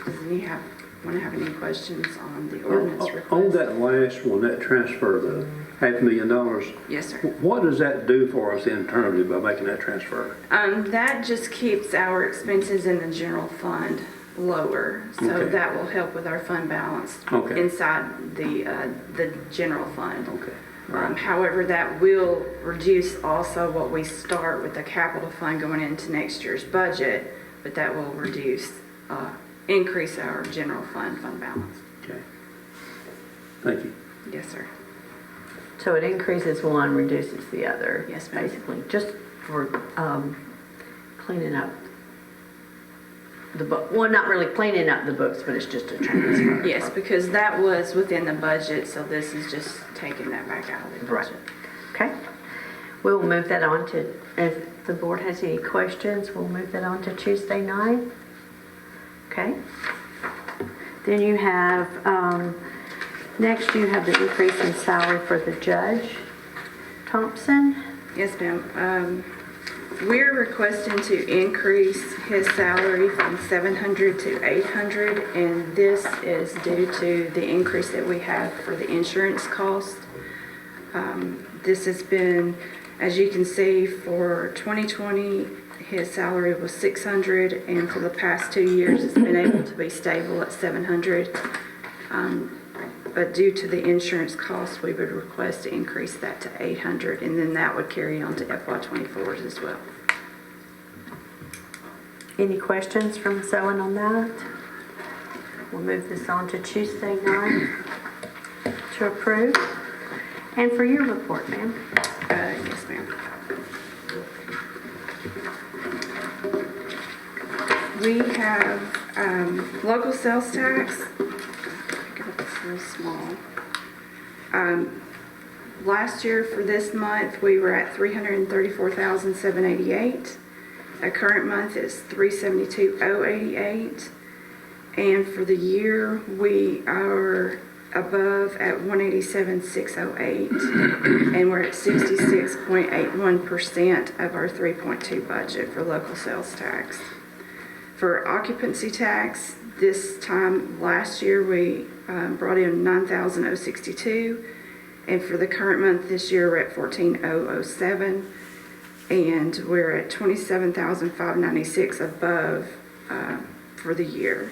Does anyone want to have any questions on the ordinance request? On that last one, that transfer, the $500,000. Yes, sir. What does that do for us internally by making that transfer? That just keeps our expenses in the general fund lower, so Okay. that will help with our fund balance Okay. inside the general fund. Okay. However, that will reduce also what we start with the capital fund going into next year's budget, but that will increase our general fund balance. Okay. Thank you. Yes, sir. So it increases one, reduces the other. Yes, ma'am. Basically, just for cleaning up the book. Well, not really cleaning up the books, but it's just a transfer. Yes, because that was within the budget, so this is just taking that back out of the Right. budget. Okay. We'll move that on to, if the board has any questions, we'll move that on to Tuesday night. Okay. Then you have, next you have the increase in salary for the judge, Thompson. Yes, ma'am. We're requesting to increase his salary from $700 to $800, and this is due to the increase that we have for the insurance cost. This has been, as you can see, for 2020, his salary was $600, and for the past 2 years, it's been able to be stable at $700. But due to the insurance costs, we would request to increase that to $800, and then that would carry on to FY24 as well. Any questions from Ms. Owen on that? We'll move this on to Tuesday night to approve. And for your report, ma'am. Yes, ma'am. We have local sales tax. It's real small. Last year for this month, we were at $334,788. The current month is $372,088. And for the year, we are above at $187,608. And we're at 66.81% of our 3.2 budget for local sales tax. For occupancy tax, this time last year, we brought in $9,062. And for the current month this year, we're at $14,007. And we're at $27,596 above for the year.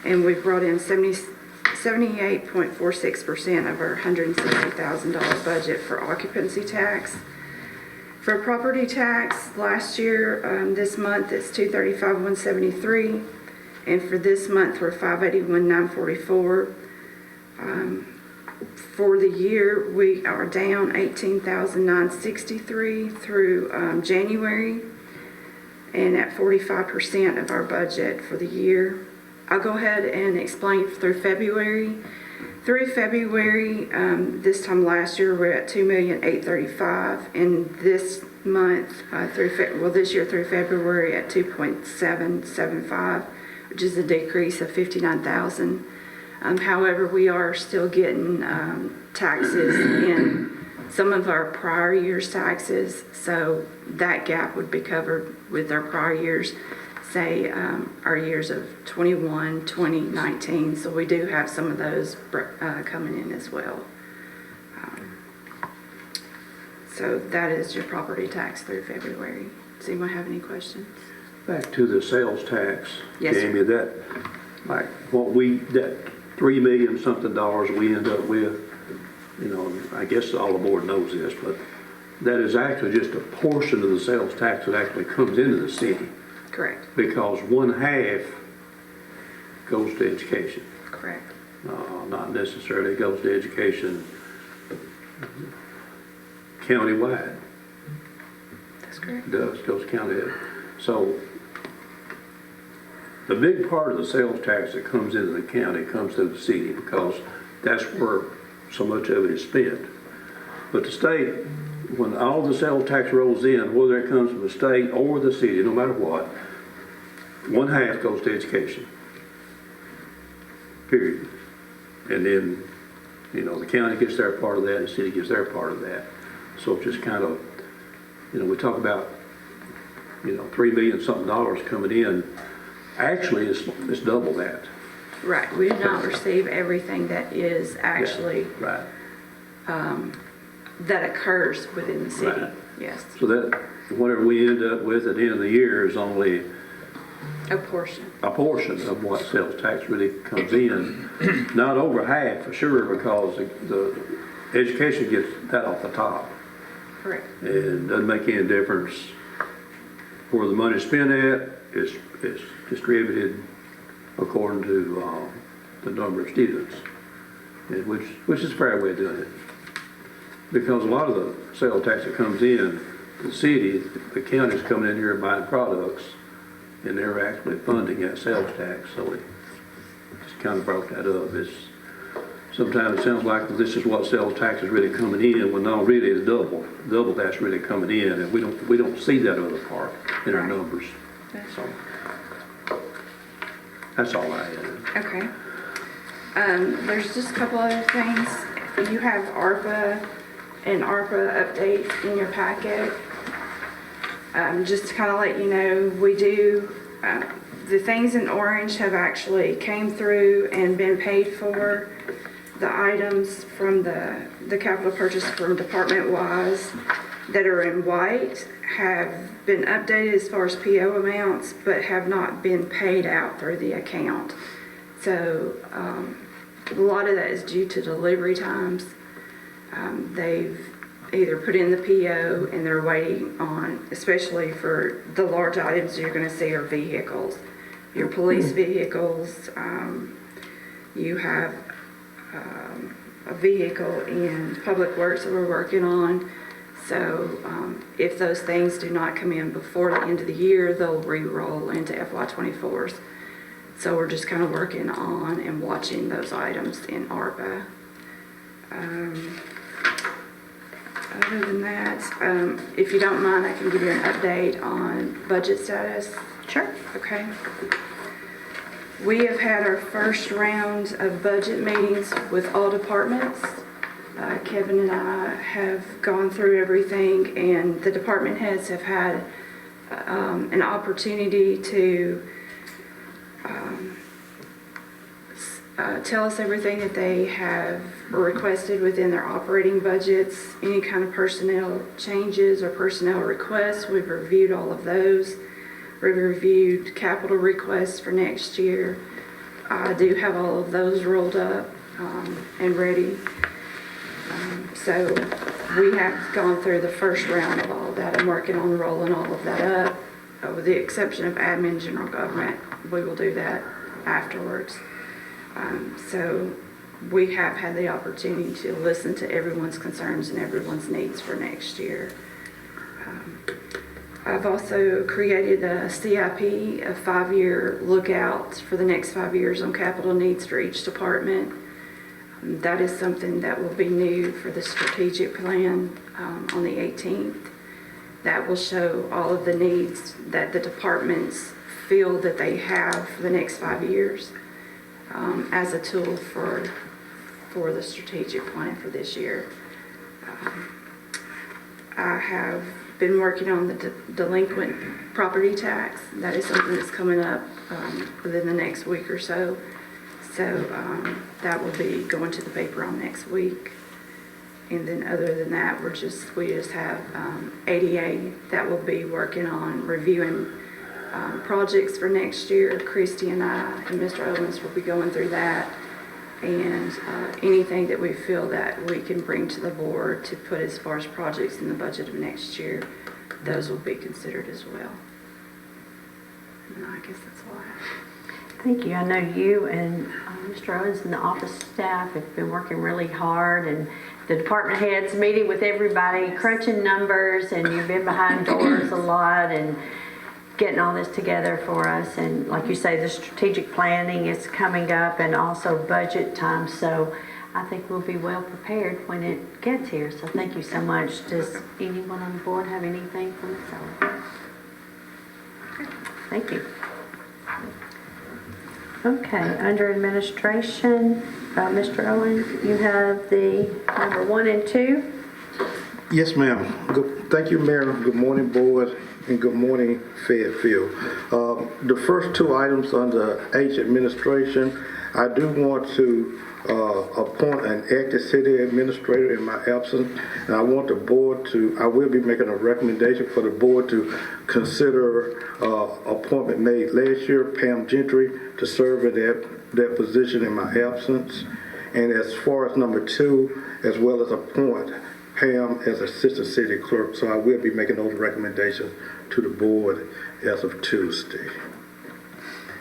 And we've brought in 78.46% of our $160,000 budget for occupancy tax. For property tax, last year, this month, it's $235,173. And for this month, we're $581,944. For the year, we are down $18,963 through January, and at 45% of our budget for the year. I'll go ahead and explain through February. Through February, this time last year, we're at $2,835,000, and this month, this year through February at $2.775, which is a decrease of $59,000. However, we are still getting taxes in some of our prior year's taxes, so that gap would be covered with our prior years, say our years of 21, 20, 19. So we do have some of those coming in as well. So that is your property tax through February. Does anyone have any questions? Back to the sales tax, Yes, Jamie, sir. that, like, that $3 million something we end up with, you know, I guess all the board knows this, but that is actually just a portion of the sales tax that actually comes into the city. Correct. Because 1/2 goes to education. Correct. Not necessarily goes to education countywide. That's correct. It does, goes county. So the big part of the sales tax that comes into the county comes to the city because that's where so much of it is spent. But the state, when all the sales tax rolls in, whether it comes from the state or the city, no matter what, 1/2 goes to education. Period. And then, the county gets their part of that, and the city gets their part of that. So it's just kind of, we talk about, $3 million something coming in. Actually, it's double that. Right, we do not receive everything that is actually, Right. that occurs within the city. Right. Yes, So that, whatever we end up with at the end of the year is only a portion. a portion of what sales tax really comes in. Not over half, for sure, because the education gets that off the top. Correct. And doesn't make any difference where the money's spent at, it's distributed according to the number of students, and which is a fair way of doing it. Because a lot of the sales tax that comes in, the city, the county's coming in here and buying products, and they're actually funding that sales tax, so it just kind of broke that up. Sometimes it sounds like this is what sales tax is really coming in, when no, really it's double that's really coming in, and we don't see that other part in our numbers. So that's all I had. Okay. There's just a couple other things. You have ARPA and ARPA updates in your packet. Just to kind of let you know, we do, the things in orange have actually came through and been paid for. The items from the capital purchase from department-wise that are in white have been updated as far as PO amounts, but have not been paid out through the account. So a lot of that is due to delivery times. They've either put in the PO and they're waiting on, especially for the large items you're going to see are vehicles. Your police vehicles, you have a vehicle in Public Works that we're working on. So if those things do not come in before the end of the year, they'll re-roll into FY24s. So we're just kind of working on and watching those items in ARPA. Other than that, if you don't mind, I can give you an update on budget status. Sure. Okay. We have had our first round of budget meetings with all departments. Kevin and I have gone through everything, and the department heads have had an opportunity to tell us everything that they have requested within their operating budgets, any kind of personnel changes or personnel requests. We've reviewed all of those. We've reviewed capital requests for next year. I do have all of those rolled up and ready. So we have gone through the first round of all of that. I'm working on rolling all of that up. With the exception of admin general government, we will do that afterwards. So we have had the opportunity to listen to everyone's concerns and everyone's needs for next year. I've also created a CIP, a 5-year lookout for the next 5 years on capital needs for each department. That is something that will be new for the strategic plan on the 18th. That will show all of the needs that the departments feel that they have for the next 5 years as a tool for the strategic plan for this year. I have been working on the delinquent property tax. That is something that's coming up within the next week or so. So that will be going to the paper on next week. And then other than that, we just have ADA that will be working on reviewing projects for next year. Christy and I and Mr. Owens will be going through that. And anything that we feel that we can bring to the board to put as far as projects in the budget of next year, those will be considered as well. And I guess that's all I have. Thank you. I know you and Mr. Owens and the office staff have been working really hard, and the department heads meeting with everybody, crunching numbers, and you've been behind doors a lot and getting all this together for us. And like you say, the strategic planning is coming up, and also budget time. So I think we'll be well prepared when it gets here. So thank you so much. Does anyone on the board have anything for Ms. Owens? Thank you. Okay, under administration, Mr. Owens, you have the number 1 and 2. Yes, ma'am. Thank you, Mayor. Good morning, board, and good morning, Fayetteville. The first 2 items under H, administration, I do want to appoint an active city administrator in my absence, and I want the board to, I will be making a recommendation for the board to consider appointment made last year, Pam Gentry, to serve in that position in my absence. And as far as number 2, as well as appoint Pam as assistant city clerk. So I will be making those recommendations to the board as of Tuesday.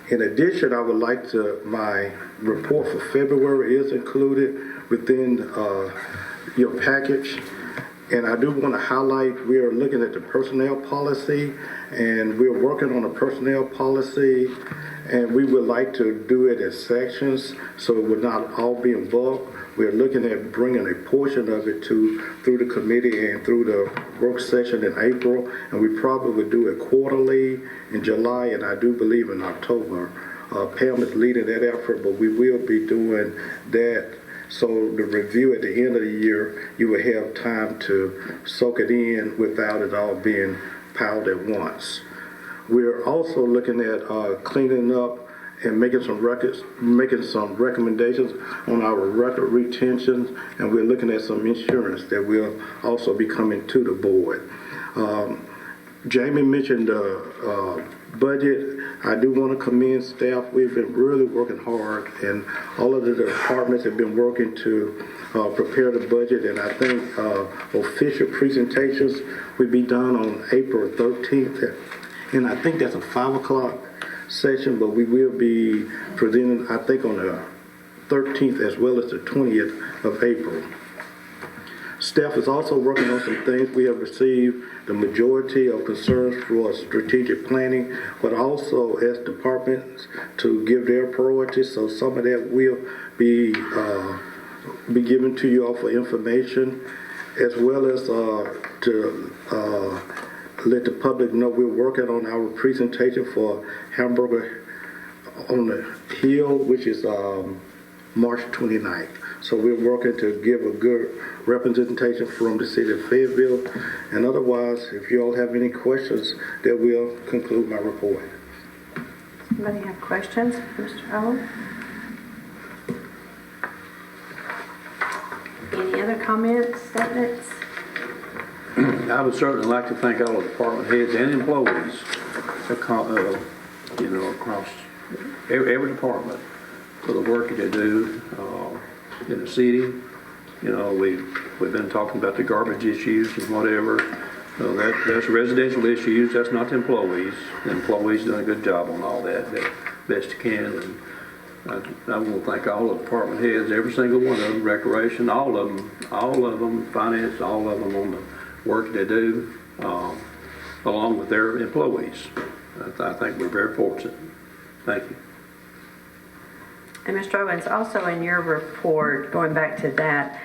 In addition, I would like to, my report for February is included within your package. And I do want to highlight, we are looking at the personnel policy, and we're working on a personnel policy, and we would like to do it in sections so it would not all be in bulk. We're looking at bringing a portion of it through the committee and through the work session in April, and we probably would do it quarterly in July, and I do believe in October. Pam is leading that effort, but we will be doing that. So the review at the end of the year, you will have time to soak it in without it all being piled at once. We're also looking at cleaning up and making some recommendations on our record retentions, and we're looking at some insurance that will also be coming to the board. Jamie mentioned budget. I do want to commend staff. We've been really working hard, and all of the departments have been working to prepare the budget, and I think official presentations will be done on April 13th, and I think that's a 5 o'clock session, but we will be presenting, I think, on the 13th as well as the 20th of April. Staff is also working on some things. We have received the majority of concerns for strategic planning, but also asked departments to give their priorities. So some of that will be given to you all for information, as well as to let the public know we're working on our presentation for Hamburger on the Hill, which is March 29th. So we're working to give a good representation from the city of Fayetteville. And otherwise, if you all have any questions, that will conclude my report. Anybody have questions, Mr. Owen? Any other comments, statements? I would certainly like to thank all the department heads and employees, across every department for the work that they do in the city. We've been talking about the garbage issues and whatever. That's residential issues. That's not the employees. The employees doing a good job on all that best you can. And I want to thank all the department heads, every single one of them, recreation, all of them, finance, all of them on the work they do, along with their employees. I think we're very fortunate. Thank you. And Mr. Owens, also in your report, going back to that,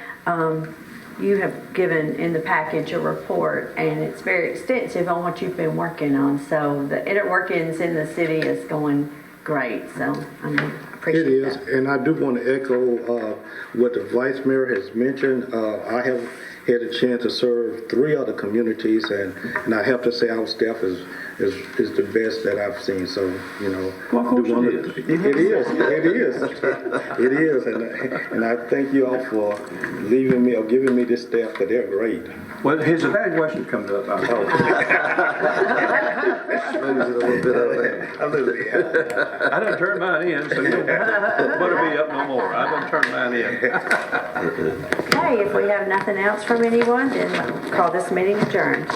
you have given in the package a report, and it's very extensive on what you've been working on. So the inner workings in the city is going great. So I appreciate that. It is, and I do want to echo what the vice mayor has mentioned. I have had a chance to serve 3 other communities, and I have to say our staff is the best that I've seen. So, well, of course it is, and I thank you all for leaving me or giving me this staff, because they're great. Well, his evaluation's coming up. I hope. Moves it a little bit up. I done turned mine in, so you don't better be up no more. I done turned mine in. Okay, if we have nothing else from anyone, then we'll call this meeting adjourned.